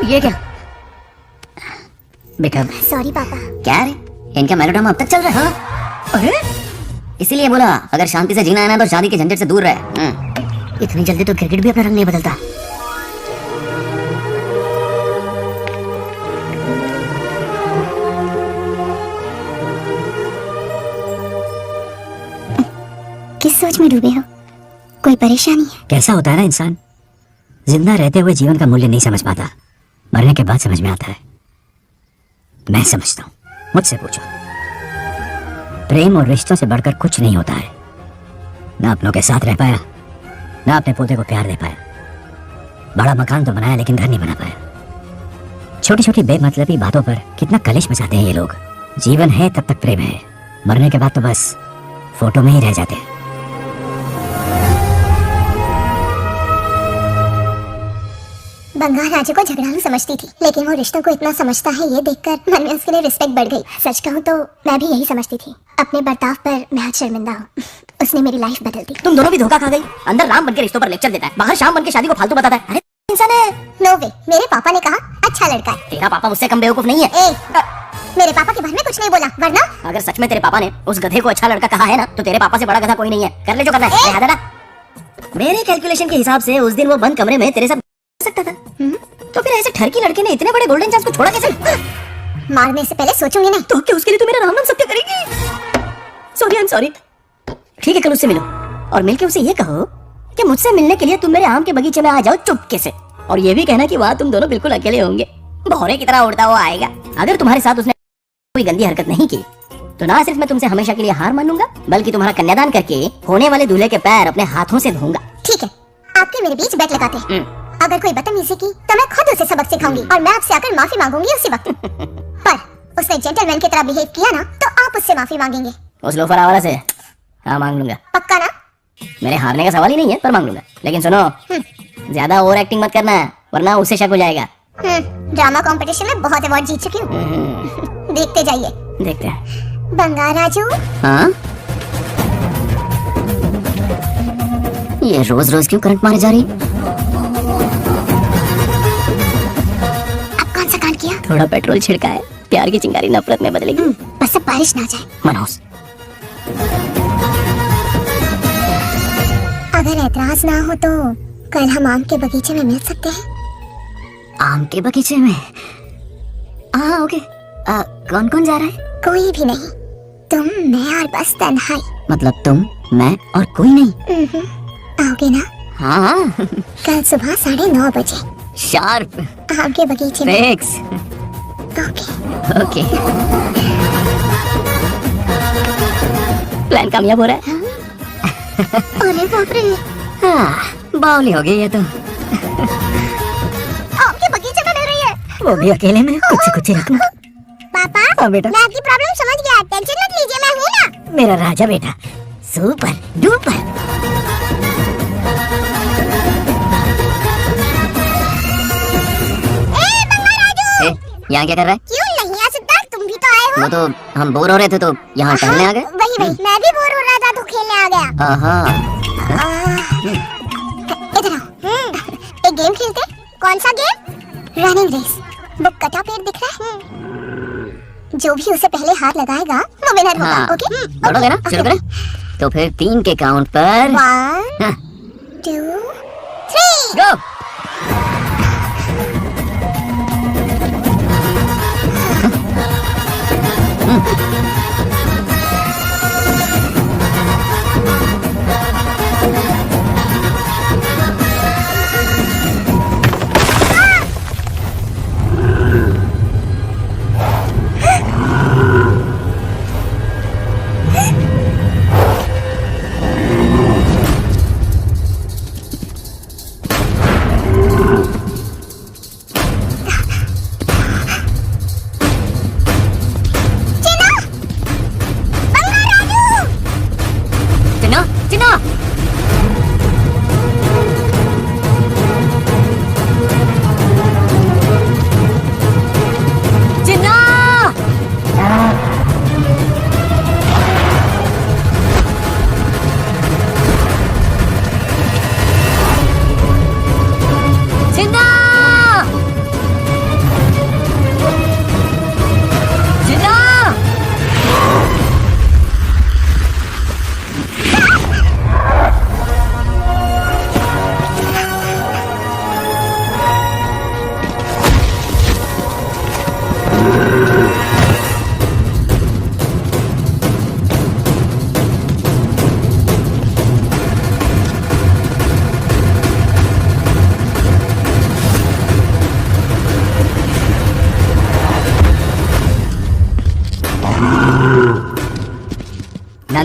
ये क्या बेटा? सॉरी पापा। क्या रे, इनका मेलोड्रामा अब तक चल रहा है? अरे इसीलिए बोला, अगर शांति से जीना है ना तो शादी के झंझट से दूर रहे। इतनी जल्दी तो क्रिकेट भी अपना रंग नहीं बदलता। किस सोच में डूबे हो? कोई परेशानी है? कैसा होता है ना इंसान, जिंदा रहते हुए जीवन का मूल्य नहीं समझ पाता, मरने के बाद समझ में आता है। मैं समझता हूँ, मुझसे पूछो। प्रेम और रिश्तों से बढ़कर कुछ नहीं होता है। ना अपनों के साथ रह पाया, ना अपने पोते को प्यार दे पाया। बड़ा मकान तो बनाया लेकिन घर नहीं बना पाया। छोटी छोटी बेमतलबी बातों पर कितना कलेश मचाते हैं ये लोग। जीवन है तब तक प्रेम है, मरने के बाद तो बस फोटो में ही रह जाते हैं। बंगाल राजू को झगड़ालू समझती थी, लेकिन वो रिश्तों को इतना समझता है ये देखकर मन में उसके लिए रिस्पेक्ट बढ़ गई। सच कहूँ तो मैं भी यही समझती थी। अपने बर्ताव पर मैं आज शर्मिंदा हूँ। उसने मेरी लाइफ बदल दी। तुम दोनों भी धोखा खा गई। अंदर राम बन के रिश्तों पर लेक्चर देता है, बाहर शाम बन के शादी को फालतू बताता है। अरे इंसान है। नो वे, मेरे पापा ने कहा अच्छा लड़का है। तेरा पापा मुझसे कम बेवकूफ नहीं है। मेरे पापा के बारे में कुछ नहीं बोला, वरना अगर सच में तेरे पापा ने उस गधे को अच्छा लड़का कहा है ना, तो तेरे पापा से बड़ा गधा कोई नहीं है। कर ले जो करना है। ना मेरे कैलकुलेशन के हिसाब से उस दिन वो बंद कमरे में तेरे साथ सकता था। तो फिर ऐसे ठरकी लड़के ने इतने बड़े गोल्डन चांस को छोड़ा कैसे? मारने से पहले सोचूंगी नहीं। तो क्या उसके लिए तू मेरा नाम सत्य करेगी? Sorry, I am sorry. ठीक है, कल उससे मिलो और मिलके उसे ये कहो कि मुझसे मिलने के लिए तुम मेरे आम के बगीचे में आ जाओ चुपके से। और ये भी कहना कि वहाँ तुम दोनों बिल्कुल अकेले होंगे। भौरे की तरह उड़ता हुआ आएगा। अगर तुम्हारे साथ उसने कोई गंदी हरकत नहीं की, तो ना सिर्फ मैं तुमसे हमेशा के लिए हार मान लूंगा, बल्कि तुम्हारा कन्यादान करके होने वाले दूल्हे के पैर अपने हाथों से धोऊंगा। ठीक है, आपके मेरे बीच बैठ लगाते हैं। अगर कोई बदतमीजी की तो मैं खुद उसे सबक सिखाऊंगी और मैं आपसे आकर माफी मांगूंगी उसी वक्त। पर उसने जेंटलमैन की तरह बिहेव किया ना, तो आप उससे माफी मांगेंगे। उस लोफर आवारा से हाँ मांग लूंगा। पक्का ना? मेरे हारने का सवाल ही नहीं है, पर मांग लूंगा। लेकिन सुनो, ज्यादा ओवर एक्टिंग मत करना, वरना उससे शक हो जाएगा। ड्रामा कंपटीशन में बहुत अवार्ड जीत चुकी हूँ। देखते जाइए। देखते हैं। बंगाल राजू। हाँ? ये रोज रोज क्यों करंट मारे जा रही? अब कौन सा कांड किया? थोड़ा पेट्रोल छिड़का है, प्यार की चिंगारी नफरत में बदलेगी। बस अब बारिश ना जाए। मनोज, अगर ऐतराज ना हो तो कल हम आम के बगीचे में मिल सकते हैं। आम के बगीचे में? हाँ ओके। कौन कौन जा रहा है? कोई भी नहीं, तुम, मैं और बस तन्हाई। मतलब तुम, मैं और कोई नहीं? आओगे ना? हाँ। कल सुबह 9:30 बजे शार्प। आम के बगीचे में। फिक्स। ओके। ओके। प्लान कामयाब हो रहा है। अरे बाप रे, हाँ, बावली हो गई ये तो। आम के बगीचे में मिल रही है। वो भी अकेले में, कुछ से कुछ रखना। पापा, हाँ बेटा। मैं आपकी प्रॉब्लम समझ गया, टेंशन मत लीजिए, मैं हूँ ना। मेरा राजा बेटा, सुपर डुपर। यहाँ क्या कर रहा है? क्यों नहीं आ सकता? तुम भी तो आए हो। वो तो हम बोर हो रहे थे तो यहाँ टहलने आ गए। वही मैं भी बोर हो रहा था तो खेलने आ गया। इधर आओ। एक गेम खेलते। कौन सा गेम? Running race. वो कटा पेड़ दिख रहा है? जो भी उसे पहले हाथ लगाएगा वो विनर होगा। हाँ। ओके, दौड़ोगे ना? शुरू करें? तो फिर 3 के काउंट पर 1 2 3 गो।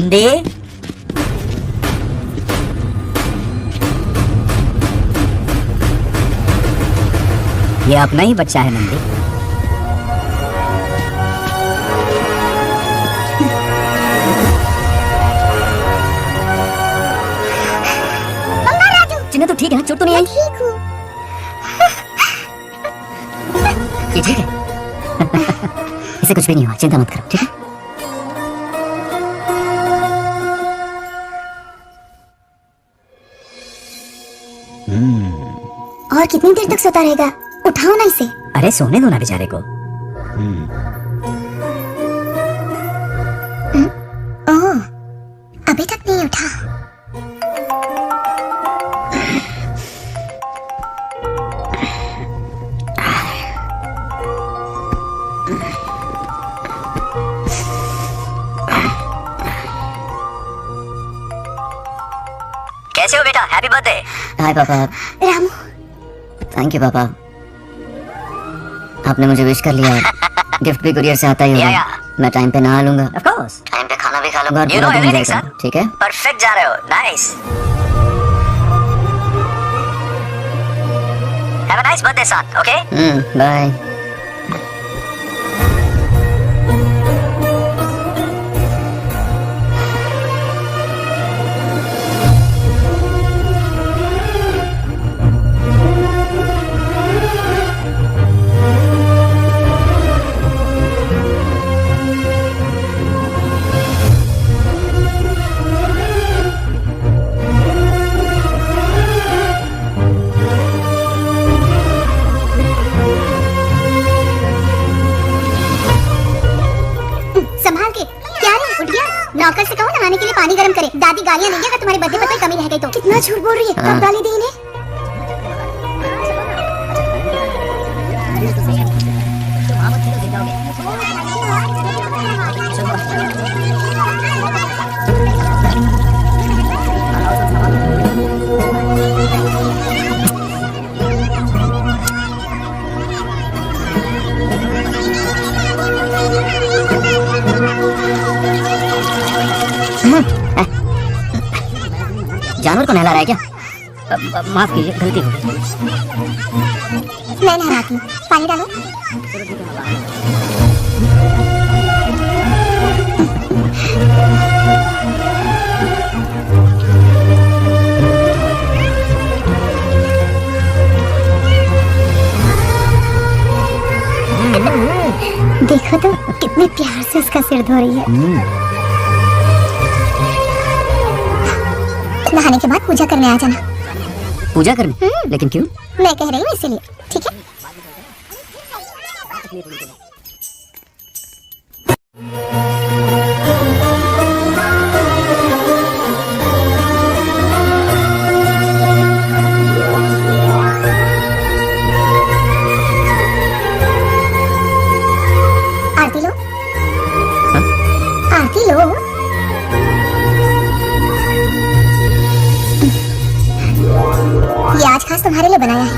नंदी, ये अपना ही बच्चा है नंदी। चिन्ह तो ठीक है ना, चोट तो नहीं आई? ठीक हूँ। ये ठीक है। इसे कुछ भी नहीं हुआ, चिंता मत करो, ठीक है? और कितनी देर तक सोता रहेगा? उठाओ ना इसे। अरे सोने दो ना बेचारे को। ओह, अभी तक नहीं उठा। कैसे हो बेटा? Happy birthday. हाय पापा। रामू, थैंक यू पापा, आपने मुझे विश कर लिया है। गिफ्ट भी कुरियर से आता ही होगा। मैं टाइम पे नहा लूंगा, ऑफ कोर्स। टाइम पे खाना भी खा लूंगा और You पूरा know दिन everything, एंजॉय son. करूंगा, ठीक है? परफेक्ट जा रहे हो। Nice. Have a nice birthday son, okay? Bye. संभाल के। क्या रे, उठ गया? नौकर से कहो नहाने के लिए पानी गर्म करे। दादी गालियां देंगे अगर तुम्हारे बर्थडे पर कोई कमी रह गई तो। कितना झूठ बोल रही है। कब गाली दी इन्हें? जानवर को नहला रहा है क्या? माफ कीजिए, गलती हो गई। मैं नहलाती हूँ। पानी डालो। देखो तो कितने प्यार से उसका सिर धो रही है। नहाने के बाद पूजा करने आ जाना। पूजा करने? लेकिन क्यों? मैं कह रही हूँ इसीलिए, ठीक है? आरती लो। आरती लो। ये आज खास तुम्हारे लिए बनाया है।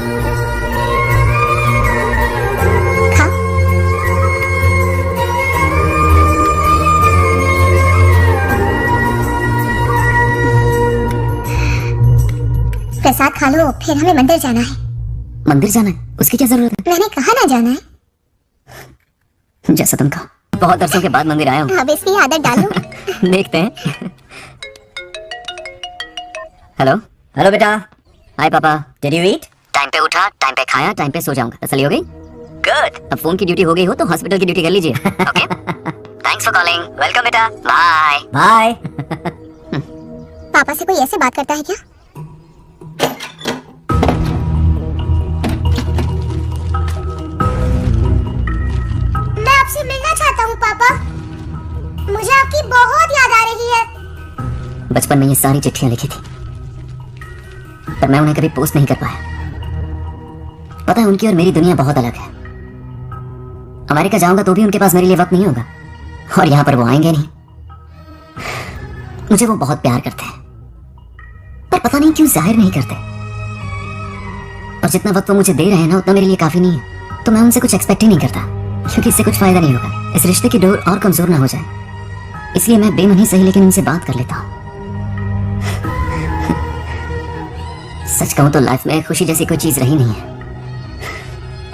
खाओ। प्रसाद खा लो, फिर हमें मंदिर जाना है। मंदिर जाना है? उसकी क्या जरूरत मैंने कहा ना जाना है। है? जैसा तुम कहो। बहुत अरसों के बाद मंदिर आया हूँ। अब इसकी आदत डालो। देखते हैं। हेलो। हेलो बेटा। हाय पापा। Did you eat? टाइम पे उठा, टाइम पे खाया, टाइम पे सो जाऊंगा। तसल्ली हो गई? गुड। अब फोन की ड्यूटी हो गई हो तो हॉस्पिटल की ड्यूटी कर लीजिए। Okay, thanks for calling. Welcome बेटा। Bye bye. पापा से कोई ऐसे बात करता है क्या? मैं आपसे मिलना चाहता हूँ पापा। मुझे आपकी बहुत याद आ रही है। बचपन में ये सारी चिट्ठियां लिखी थी, पर मैं उन्हें कभी पोस्ट नहीं कर पाया। पता है, उनकी और मेरी दुनिया बहुत अलग है। अमेरिका जाऊंगा तो भी उनके पास मेरे लिए वक्त नहीं होगा, और यहां पर वो आएंगे नहीं। मुझे वो बहुत प्यार करते हैं, पर पता नहीं क्यों जाहिर नहीं करते। और जितना वक्त वो मुझे दे रहे हैं ना, उतना मेरे लिए काफी नहीं है। तो मैं उनसे कुछ एक्सपेक्ट ही नहीं करता, क्योंकि इससे कुछ फायदा नहीं होगा। इस रिश्ते की डोर और कमजोर ना हो जाए। इसलिए मैं बेमनी सही लेकिन उनसे बात कर लेता हूँ। सच कहूं तो लाइफ में खुशी जैसी कोई चीज रही नहीं है।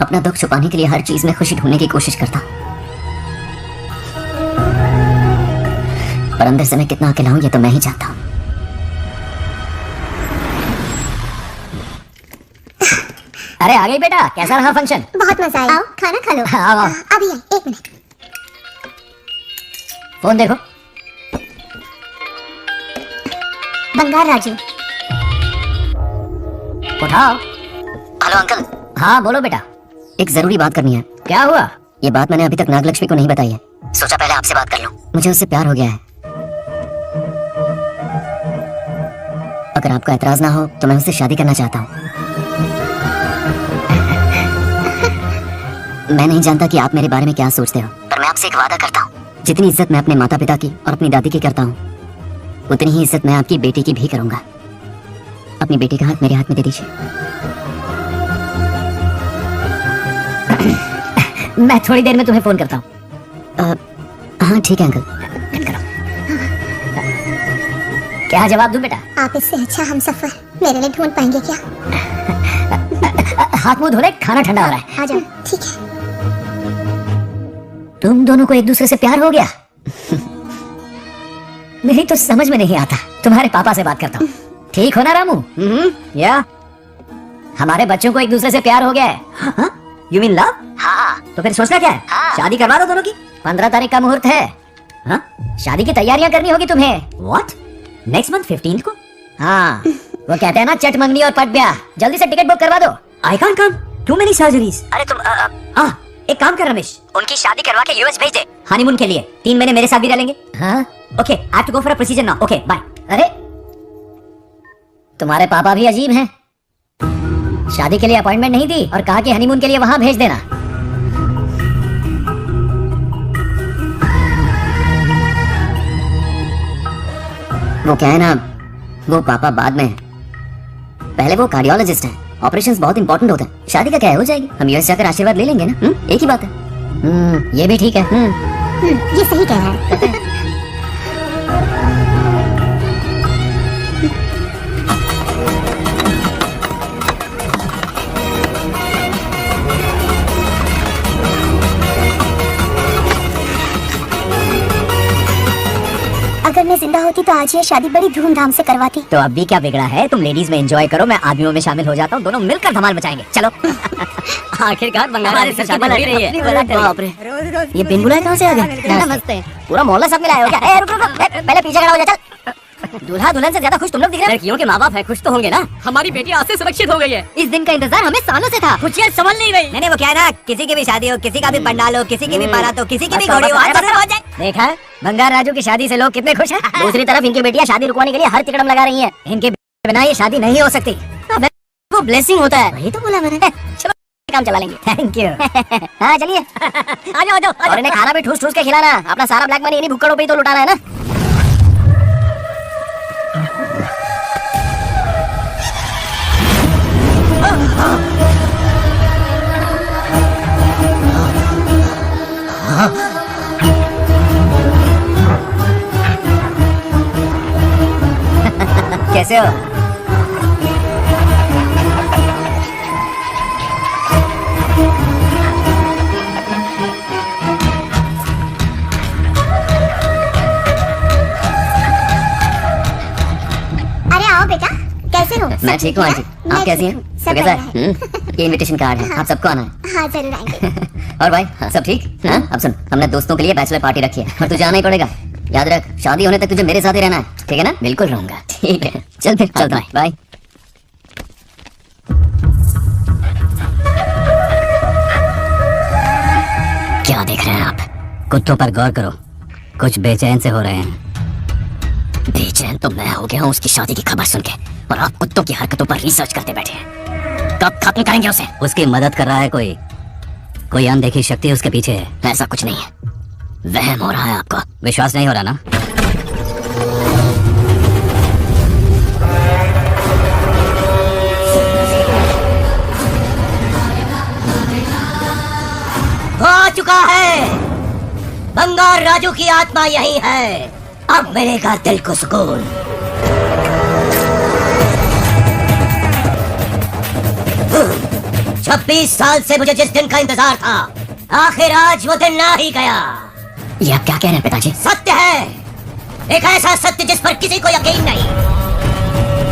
अपना दुख छुपाने के लिए हर चीज में खुशी ढूंढने की कोशिश करता हूं, पर अंदर से मैं कितना अकेला हूं ये तो मैं ही जानता हूं। अरे आ गई बेटा, कैसा रहा फंक्शन? बहुत मजा आया। आओ खाना खा लो। आओ, आओ। अभी आई, 1 मिनट। फोन देखो। बंगार राजू। उठाओ। Hello uncle. हाँ बोलो बेटा। एक जरूरी बात करनी है। क्या हुआ? ये बात मैंने अभी तक नागलक्ष्मी को नहीं बताई है, सोचा पहले आपसे बात कर लूं। मुझे उससे प्यार हो गया है। अगर आपका एतराज ना हो तो मैं उससे शादी करना चाहता हूँ। मैं नहीं जानता कि आप मेरे बारे में क्या सोचते हो, पर मैं आपसे एक वादा करता हूँ, जितनी इज्जत मैं अपने माता पिता की और अपनी दादी की करता हूँ, उतनी ही इज्जत मैं आपकी बेटी की भी करूंगा। अपनी बेटी का हाथ मेरे हाथ में दे दीजिए। मैं थोड़ी देर में तुम्हें फोन करता हूँ। हाँ ठीक है अंकल। क्या जवाब दूं बेटा? आप इससे अच्छा हम सफर मेरे लिए ढूंढ पाएंगे क्या? हाथ मुंह धोले, खाना ठंडा हो रहा है। आ जाओ। ठीक है। तुम दोनों को एक दूसरे से प्यार हो गया? मेरी तो समझ में नहीं आता। तुम्हारे पापा से बात करता हूँ। ठीक हो ना रामू? या हमारे बच्चों को एक दूसरे से प्यार हो गया है। You mean love? हाँ। तो फिर सोचना क्या है? शादी करवा दो दोनों की। 15 तारीख का मुहूर्त है। हाँ? शादी की तैयारियां करनी होगी तुम्हें। व्हाट? नेक्स्ट मंथ 15 को? हाँ, वो कहते हैं ना चट मंगनी और पट ब्याह। जल्दी से टिकट बुक करवा दो। I can't come, too many surgeries. अरे तुम एक काम कर रमेश, उनकी शादी करवा के यूएस भेज दे। हनीमून के लिए 3 महीने मेरे साथ भी रह लेंगे। हाँ? Okay, I have to go for a procedure now. Okay, bye. अरे तुम्हारे पापा भी अजीब हैं। शादी के लिए अपॉइंटमेंट नहीं दी और कहा कि हनीमून के लिए वहां भेज देना। वो क्या है ना, वो पापा बाद में है। पहले वो कार्डियोलॉजिस्ट हैं। ऑपरेशंस बहुत इंपॉर्टेंट होते हैं। शादी का क्या है, हो जाएगी। हम यूएस जाकर आशीर्वाद ले लेंगे ना। एक ही बात है। ये भी ठीक है। ये सही कह रहा है। अगर मैं जिंदा होती तो आज ये शादी बड़ी धूमधाम से करवाती। तो अब भी क्या बिगड़ा है? तुम लेडीज में एंजॉय करो, मैं आदमियों में शामिल हो जाता हूँ। दोनों मिलकर धमाल मचाएंगे। चलो। आखिरकार बंगाल से शादी हो रही है। बाप रे, ये बिन बुलाए कहाँ से आ गए? नमस्ते। पूरा मोहल्ला सब मिलाया हो क्या? रुक रुक रुक, पहले पीछे खड़ा हो जा। चल। दूल्हा दुल्हन से ज्यादा खुश तुम लोग दिख रहे हो। लड़कियों के माँ बाप है, खुश तो होंगे ना। हमारी बेटी आज से सुरक्षित हो गई है। इस दिन का इंतजार हमें सालों से था। खुशियाँ संभल नहीं रही। नहीं, वो क्या है ना, किसी की भी शादी हो, किसी का भी पंडाल हो, किसी की भी बारात हो, किसी की भी घोड़ी हो, आज हो जाए। देखा बंगार राजू की शादी से लोग कितने खुश हैं। दूसरी तरफ इनकी बेटियां शादी रुकवाने के लिए हर तिकड़म लगा रही हैं। इनके बिना ये शादी नहीं हो सकती। वो ब्लेसिंग होता है। वही तो बोला मैंने। चलो काम चला लेंगे। Thank you. हाँ चलिए। आ जाओ आ जाओ। और इन्हें खाना भी ठूस ठूस के खिलाना। अपना सारा ब्लैक मनी इन्हीं भुक्कड़ों पे ही तो लुटाना है ना। कैसे हो? अरे आओ बेटा, कैसे हो? मैं ठीक हूँ आंटी, आप कैसी हैं? तो कैसा है? ये इनविटेशन कार्ड है, आप सबको आना है। हाँ जरूर आएंगे। और भाई सब ठीक? हाँ? अब सुन, हमने दोस्तों के लिए बैचलर पार्टी रखी है और तुझे आना ही पड़ेगा। याद रख, शादी होने तक तुझे मेरे साथ ही रहना है, ठीक है ना? बिल्कुल रहूंगा। ठीक है, चल फिर चलता हूँ। बाय। क्या देख रहे हैं आप? कुत्तों पर गौर करो, कुछ बेचैन से हो रहे हैं। बेचैन तो मैं हो गया हूँ उसकी शादी की खबर सुन के, और आप कुत्तों की हरकतों पर रिसर्च करते बैठे हैं। कब खत्म करेंगे उसे? उसकी मदद कर रहा है कोई अनदेखी शक्ति उसके पीछे है। ऐसा कुछ नहीं है, वहम हो रहा है आपको। विश्वास नहीं हो रहा ना? हो चुका है, बंगार राजू की आत्मा यही है। अब मिलेगा दिल को सुकून। छब्बीस साल से मुझे जिस दिन का इंतजार था, आखिर आज वो दिन आ ही गया। ये आप क्या कह रहे हैं पिताजी? सत्य है, एक ऐसा सत्य जिस पर किसी को यकीन नहीं।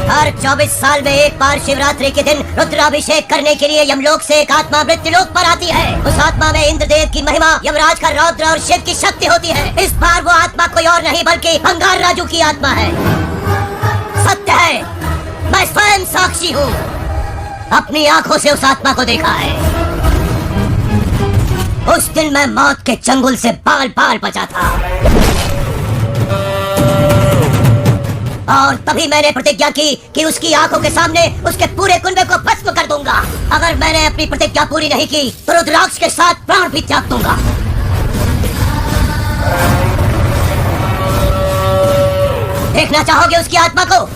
हर 24 साल में एक बार शिवरात्रि के दिन रुद्राभिषेक करने के लिए यमलोक से एक आत्मा मृत्युलोक पर आती है। उस आत्मा में इंद्रदेव की महिमा, यमराज का रौद्र और शिव की शक्ति होती है। इस बार वो आत्मा कोई और नहीं बल्कि बंगार राजू की आत्मा है। सत्य है, मैं स्वयं साक्षी हूँ, अपनी आंखों से उस आत्मा को देखा है। उस दिन मैं मौत के चंगुल से बाल बाल बचा था और तभी मैंने प्रतिज्ञा की कि उसकी आंखों के सामने उसके पूरे कुनबे को भस्म कर दूंगा। अगर मैंने अपनी प्रतिज्ञा पूरी नहीं की तो रुद्राक्ष के साथ प्राण भी त्याग दूंगा। देखना चाहोगे उसकी आत्मा को?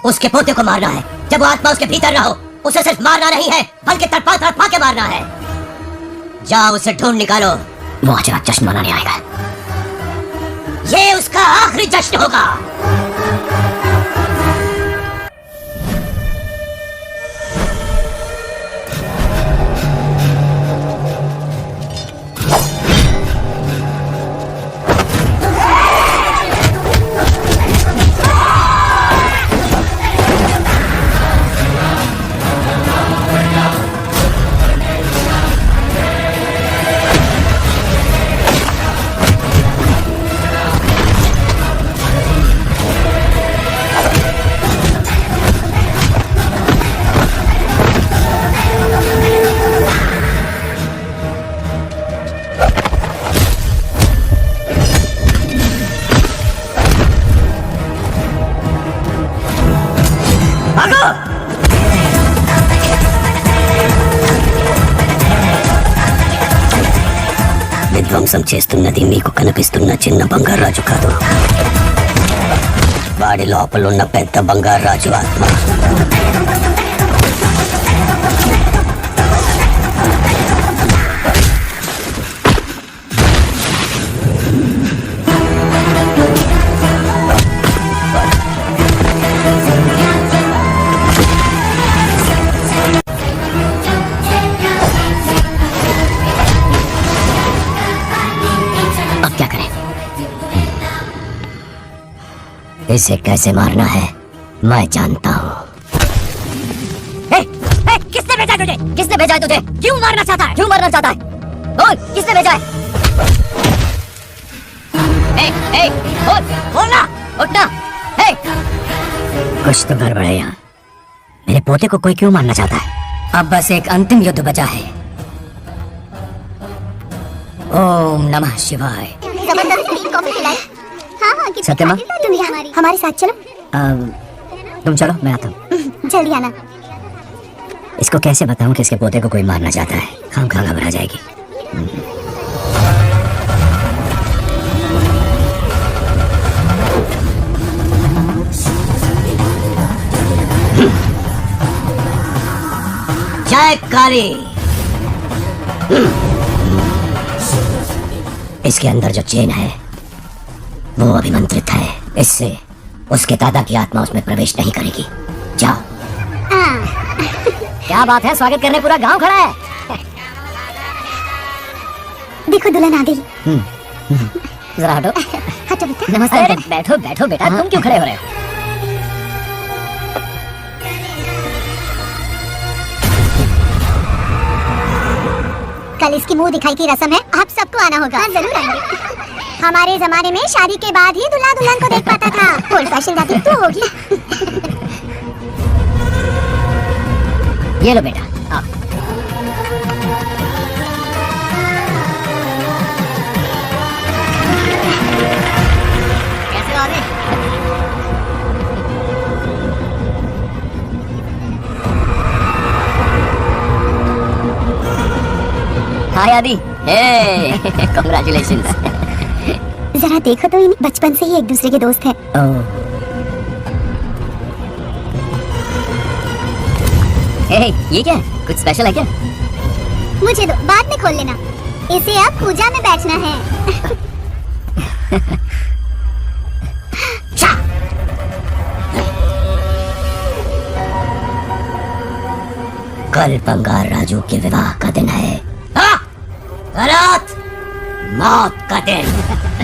उसके पोते को मारना है। जब वो आत्मा उसके भीतर रहो, उसे सिर्फ मारना नहीं है बल्कि तड़पा तड़पा के मारना है। जाओ उसे ढूंढ निकालो। वो आज रात जश्न मनाने आएगा। ये उसका आखिरी जश्न होगा। విధ్వంసం చేస్తున్నది మీకు కనిపిస్తున్న చిన్న బంగారాజు కాదు, వాడి లోపలున్న పెద్ద బంగారాజు ఆత్మ. इसे कैसे मारना है मैं जानता हूँ। किसने भेजा तुझे? किसने भेजा है तुझे? क्यों मारना चाहता है? क्यों मारना चाहता है? बोल, किसने भेजा है? बोल, बोलना, उठना। कुछ तो गड़बड़ है यहाँ। मेरे पोते को कोई क्यों मारना चाहता है? अब बस एक अंतिम युद्ध बचा है। ओम नमः शिवाय। जबरदस्त कॉफी पिलाई। हाँ, सत्यमा, तुम हमारे साथ चलो। तुम चलो, मैं आता हूँ। जल्दी आना। इसको कैसे बताऊं कि इसके पोते को कोई मारना चाहता है? खाम घबरा जाएगी। जय काली। इसके अंदर जो चेन है वो अभिमंत्रित है। इससे उसके दादा की आत्मा उसमें प्रवेश नहीं करेगी। जाओ। क्या बात है, स्वागत करने पूरा गांव खड़ा है। देखो दुल्हन आ गई। जरा हटो। हटो बेटा। नमस्ते अरे अंकल। बैठो बैठो बेटा, तुम क्यों खड़े हो रहे हो? कल इसकी मुंह दिखाई की रस्म है, आप सबको आना होगा। हाँ, जरूर आएंगे। हमारे जमाने में शादी के बाद ही दूल्हा दुल्हन को देख पाता था। ओल्ड फैशन दादी तो होगी। ये लो बेटा, आओ। कैसे हो आदि? हाय आदि। कांग्रेचुलेशंस। जरा देखो तो, इन बचपन से ही एक दूसरे के दोस्त हैं। ये क्या है? कुछ स्पेशल है क्या? मुझे दो, बाद में खोल लेना। इसे अब पूजा में बैठना है। कल बंगार राजू के विवाह का दिन है। गलत, मौत का दिन।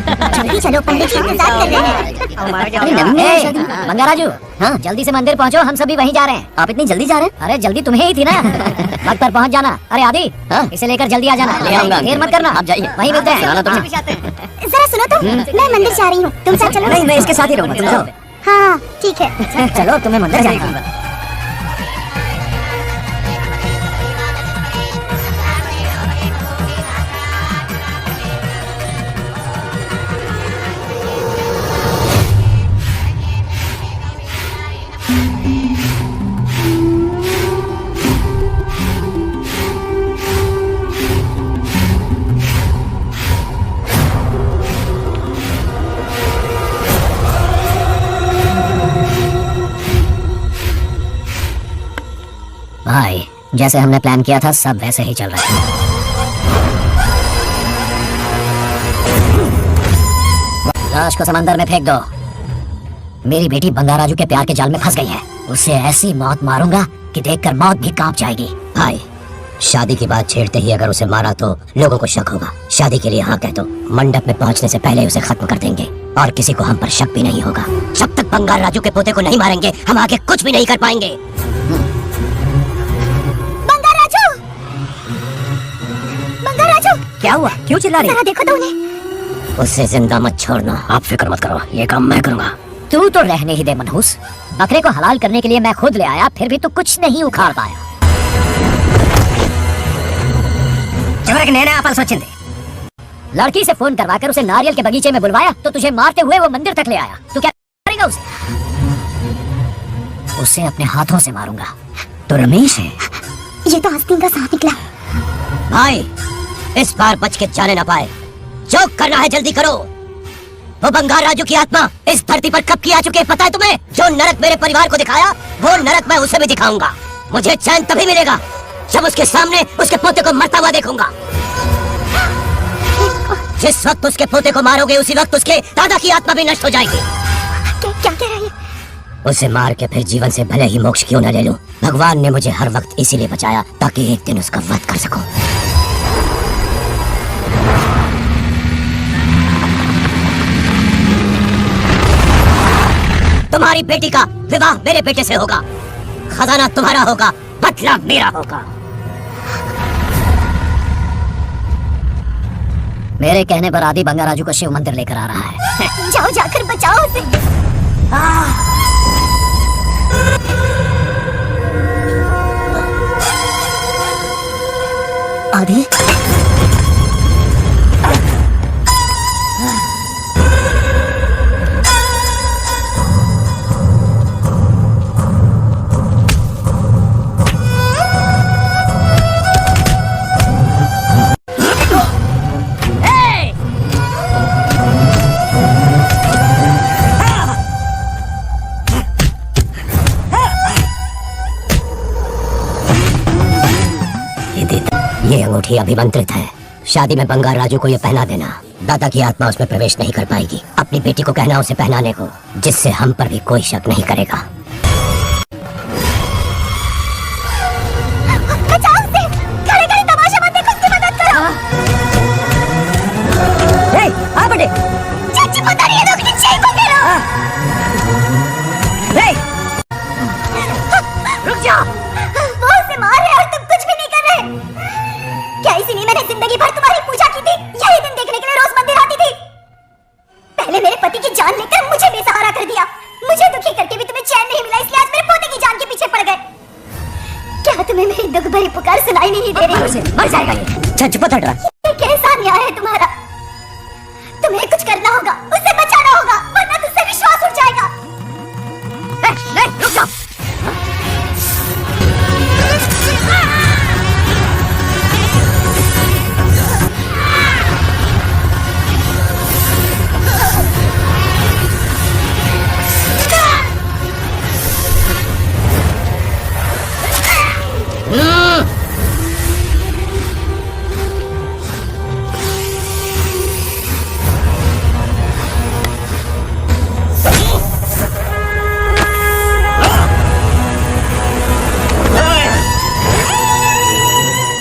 जल्दी चलो, पंडित जी इंतजार कर रहे हैं। अरे नवीन है शादी। बंगार राजू, हाँ जल्दी से मंदिर पहुंचो, हम सभी वहीं जा रहे हैं। आप इतनी जल्दी जा रहे हैं? अरे जल्दी तुम्हें ही थी ना। वक्त पर पहुंच जाना। अरे आदि, हाँ? इसे लेकर जल्दी आ जाना। ले आऊंगा। देर मत करना, आप जाइए। वहीं मिलते हैं। चलो तुम। जरा सुनो तो, मैं मंदिर जा रही हूँ, तुम साथ चलो। नहीं, मैं इसके साथ ही रहूंगा, तुम जाओ। हाँ ठीक है। चलो, तुम्हें मंदिर जाना है। भाई, जैसे हमने प्लान किया था सब वैसे ही चल रहा है। लाश को समंदर में फेंक दो। मेरी बेटी बंगार राजू के प्यार के जाल में फंस गई है। उसे ऐसी मौत मारूंगा कि देखकर मौत भी कांप जाएगी। भाई, शादी की बात छेड़ते ही अगर उसे मारा तो लोगों को शक होगा। शादी के लिए हाँ कह दो, मंडप में पहुंचने से पहले उसे खत्म कर देंगे और किसी को हम पर शक भी नहीं होगा। जब तक बंगार राजू के पोते को नहीं मारेंगे हम आगे कुछ भी नहीं कर पाएंगे। बंगार राजू, क्या हुआ? क्यों चिल्ला रही? जरा देखो तो उन्हें। उससे जिंदा मत छोड़ना। आप फिक्र मत करो, ये काम मैं करूंगा। तू तो रहने ही दे मनहूस। बकरे को हलाल करने के लिए मैं खुद ले आया, फिर भी तू कुछ नहीं उखाड़ पाया। लड़की से फोन करवाकर उसे नारियल के बगीचे में बुलवाया तो तुझे मारते हुए वो मंदिर तक ले आया। तू क्या करेगा उसे? उसे अपने हाथों से मारूंगा। तो रमेश है। ये तो आस्तीन का साथ निकला। भाई, इस बार बच के जाने ना पाए। जो करना है जल्दी करो। वो बंगार राजू की आत्मा इस धरती पर कब की आ चुकी है पता है तुम्हें? जो नरक मेरे परिवार को दिखाया वो नरक मैं उसे भी दिखाऊंगा। मुझे चैन तभी मिलेगा जब उसके सामने उसके पोते को मरता हुआ देखूंगा। जिस वक्त उसके पोते को मारोगे उसी वक्त उसके दादा की आत्मा भी नष्ट हो जाएगी। क्या कह रही है? उसे मार के फिर जीवन से भले ही मोक्ष क्यों न ले लूं। भगवान ने मुझे हर वक्त इसीलिए बचाया ताकि एक दिन उसका वध कर सकूं। तुम्हारी बेटी का विवाह मेरे बेटे से होगा। खजाना तुम्हारा होगा, बदला मेरा होगा। मेरे कहने पर आदि बंगार राजू को शिव मंदिर लेकर आ रहा है। जाओ, जाकर बचाओ उसे। आदि, ये अंगूठी अभिमंत्रित है। शादी में बंगार राजू को ये पहना देना। दादा की आत्मा उसमें प्रवेश नहीं कर पाएगी। अपनी बेटी को कहना उसे पहनाने को, जिससे हम पर भी कोई शक नहीं करेगा। बचाओ उसे। खड़े खड़े तमाशा मत देखो, उसकी मदद करो। ఆపండి. చచ్చిపోతాను ఏదో ఒకటి చేయకుంటారు. రేయ్, रुक जाओ. वो उसे मार रहे और तुम कुछ भी नहीं कर रहे. क्या इसीलिए मैंने जिंदगी भर तुम्हारी पूजा की थी? यही दिन देखने के लिए रोज मंदिर आती थी. पहले मेरे पति की जान लेकर मुझे बेसहारा कर दिया. मुझे दुखी करके भी तुम्हें चैन नहीं मिला, इसलिए आज मेरे पोते की जान के पीछे पड़ गए. क्या तुम्हें मेरी दुख भरी पुकार सुनाई नहीं दे रही? मर जाएगा ये. చచ్చిపోతాడురా. ये कैसा न्याय है तुम्हारा? तुम्हें कुछ करना होगा, उसे बचाना होगा, वरना तुझसे विश्वास उठ जाएगा. रुक जाओ.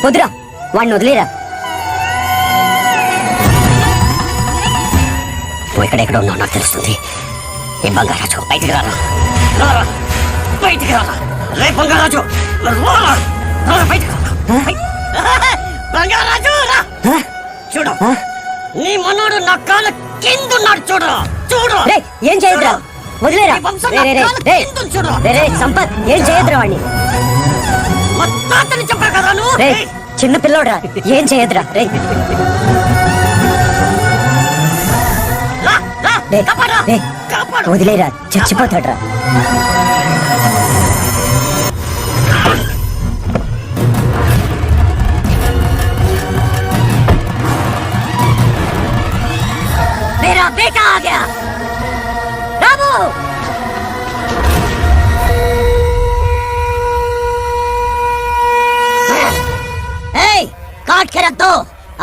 వదిరా, వాడిని వదిలేరా. నువ్వు ఎక్కడెక్కడ ఉన్నావు నాకు తెలుస్తుంది. ఏ బంగారాజు బయటికి రారా, రారా బయటికి రారా. రే బంగారాజు, రారా, రారా బయటికి రారా. బంగారాజు రా. చూడు, నీ మనోడు నా కాళ్ళ కిందున్నాడు. చూడు చూడు. రేయ్, ఏం చేయొద్దురా, వదిలేరా. సంపత్, ఏం చేయొద్దురా వాడిని. మొత్తాన్ని చెప్పా కదా నువ్వు. రేయ్, చిన్న పిల్లోడ్రా, ఏం చేయొద్దురా. రేయ్, రేయ్, రేయ్, వదిలేరా, చచ్చిపోతాడురా. मेरा बेटा आ गया. रामू, काट के रख दो.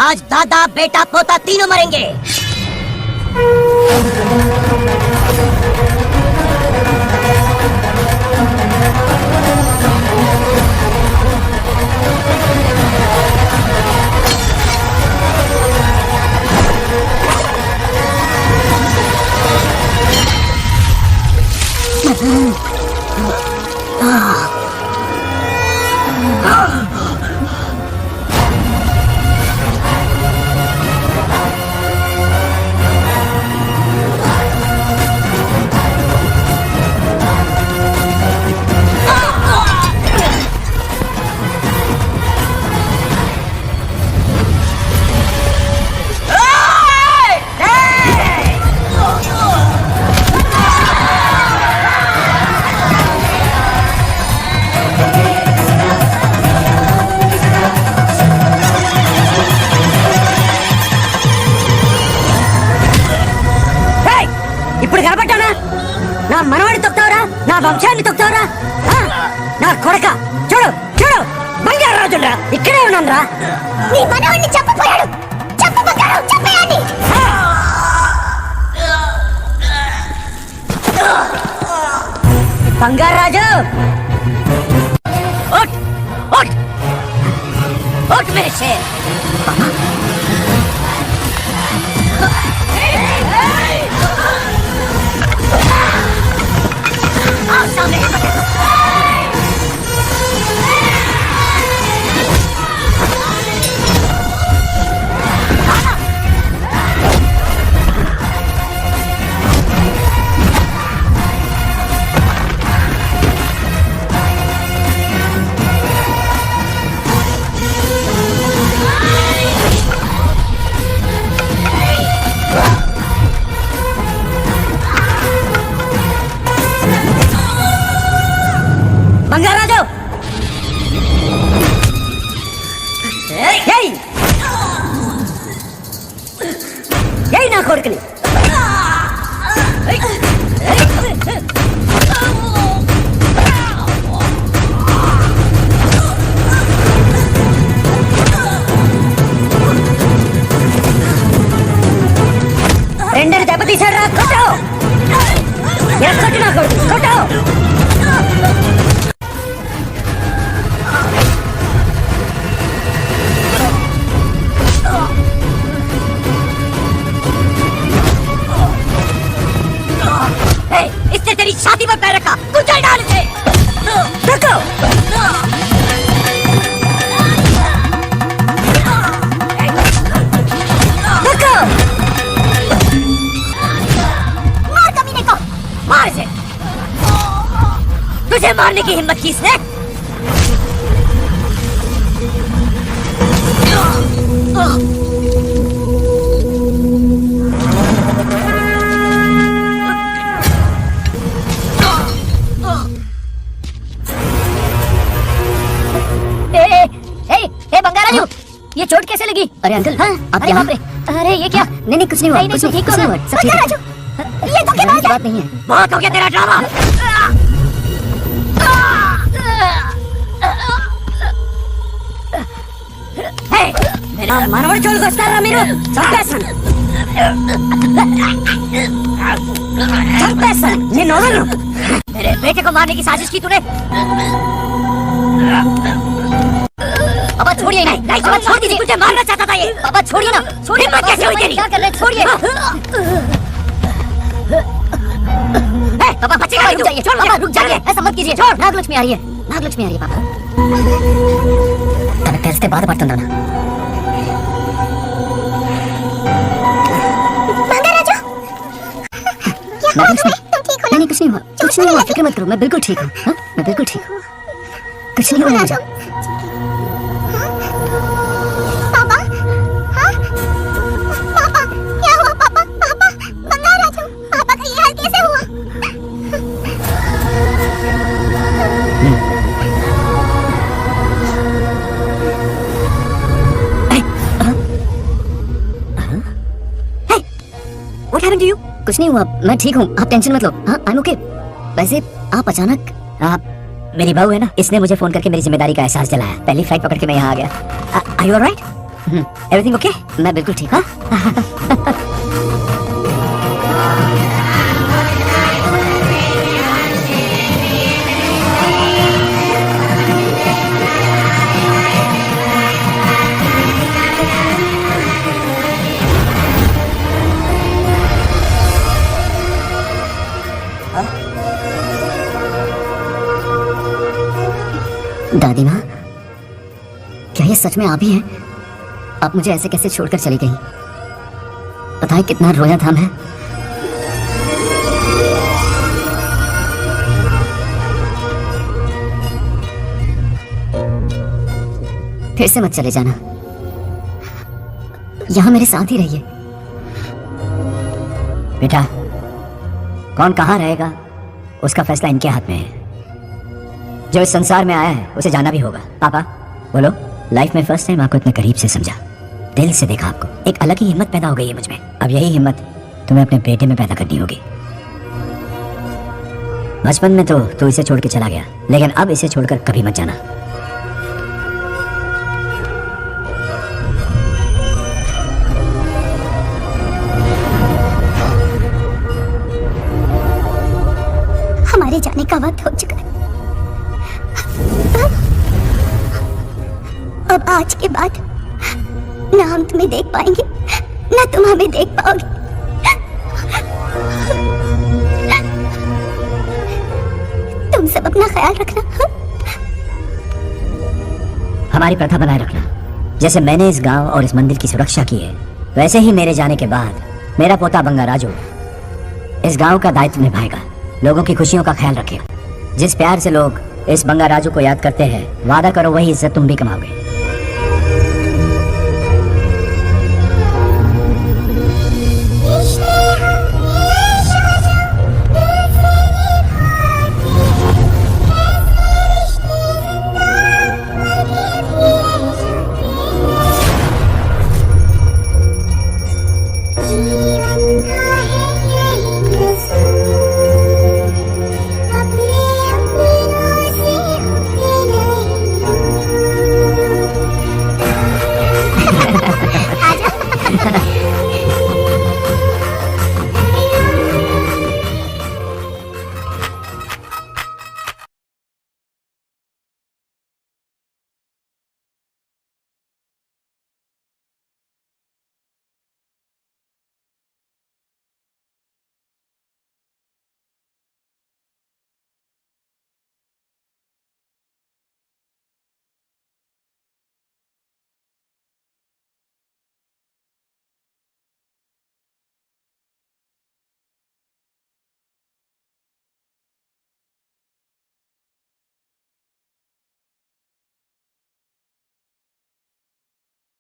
आज दादा बेटा पोता तीनों मरेंगे. ఇప్పుడు కనపడ్డానా? నా మనవాడిని తొక్తావరా, నా వంశాన్ని తొక్తావరా. నా కొడక, చూడు చూడు, బంగారు రాజురా, ఇక్కడే ఉన్నానురా. నీ మనవణ్ణి చంపపోయాడు. చంప బంగారం, చంపేయండి. బంగారు రాజు, उठ उठ उठ मेरे शेर. आओ सामने. బంగారు రాజు, ఏయ్ నా కొడుకుని. రెండని దెబ్బతీశాడు రా, కొట్టావు. ఎక్కటి నా కొడుకు, కొట్టావు. मारने की हिम्मत की इसने? बंगाराजू, ये चोट कैसे लगी? अरे अंकल, हाँ? आप अरे यहाँ? बाप रे, अरे ये क्या? नहीं कुछ नहीं हुआ, नहीं, कुछ तू ठीक कुछ नहीं होगा। हुआ, सब ठीक है। बंगाराजू, ये धोखेबाज की है। बात नहीं है। बहुत हो गया तेरा ड्रामा। मेरा మనవడు చోటుకు వస్తారా మీరు? చంపేస్తాను, చంపేస్తాను, నిన్ను వదలను। मेरे बेटे को मारने की साजिश की तूने। पापा छोड़िए, नहीं पापा छोड़ दीजिए, मुझे मारना चाहता था ये। पापा छोड़िए ना, छोड़िए। हिम्मत कैसे हुई तेरी? क्या कर रहे हैं? छोड़िए। पापा बचेगा नहीं, रुक जाइए, छोड़ पापा, रुक जाइए, ऐसा मत कीजिए। छोड़। नागलक्ष्मी आ रही है, नागलक्ष्मी आ रही है पापा। తనకు తెలిస్తే బాధపడుతుందా? नागलक्ष्मी, नहीं कुछ नहीं हुआ, कुछ नहीं हुआ, फिक्र मत करो, मैं बिल्कुल ठीक हूँ। हाँ, मैं बिल्कुल ठीक हूँ, कुछ नहीं हुआ मुझे। पापा, हाँ? पापा, क्या हुआ पापा? पापा, बंगाराजू, पापा का ये हाल कैसे हुआ? What happened to you? कुछ नहीं हुआ, मैं ठीक हूँ, आप टेंशन मत लो। हाँ, I'm okay। वैसे आप अचानक, आप मेरी बहू है ना, इसने मुझे फोन करके मेरी जिम्मेदारी का एहसास दिलाया। पहली फ्लाइट पकड़ के मैं यहाँ आ गया। Are you alright? Everything okay? मैं बिल्कुल ठीक हूँ। दादी माँ, क्या ये सच में आप ही हैं? आप मुझे ऐसे कैसे छोड़कर चली गई? पता है कितना रोया था मैं। फिर से मत चले जाना, यहाँ मेरे साथ ही रहिए। बेटा, कौन कहाँ रहेगा उसका फैसला इनके हाथ में है। जो इस संसार में आया है उसे जाना भी होगा। पापा बोलो, लाइफ में फर्स्ट टाइम आपको इतने करीब से समझा, दिल से देखा आपको, एक अलग ही हिम्मत पैदा हो गई है मुझ में। अब यही हिम्मत तुम्हें अपने बेटे में पैदा करनी होगी। बचपन में तो तू इसे छोड़ के चला गया, लेकिन अब इसे छोड़कर कभी मत जाना। हमारे जाने का वक्त हो चुका है। अब आज के बाद ना हम तुम्हें देख पाएंगे, ना तुम हमें देख पाओगे। तुम सब अपना ख्याल रखना। हमारी प्रथा बनाए रखना। जैसे मैंने इस गांव और इस मंदिर की सुरक्षा की है, वैसे ही मेरे जाने के बाद मेरा पोता बंगाराजू इस गांव का दायित्व निभाएगा, लोगों की खुशियों का ख्याल रखेगा। जिस प्यार से लोग इस बंगाराजू को याद करते हैं, वादा करो वही इज्जत तुम भी कमाओगे।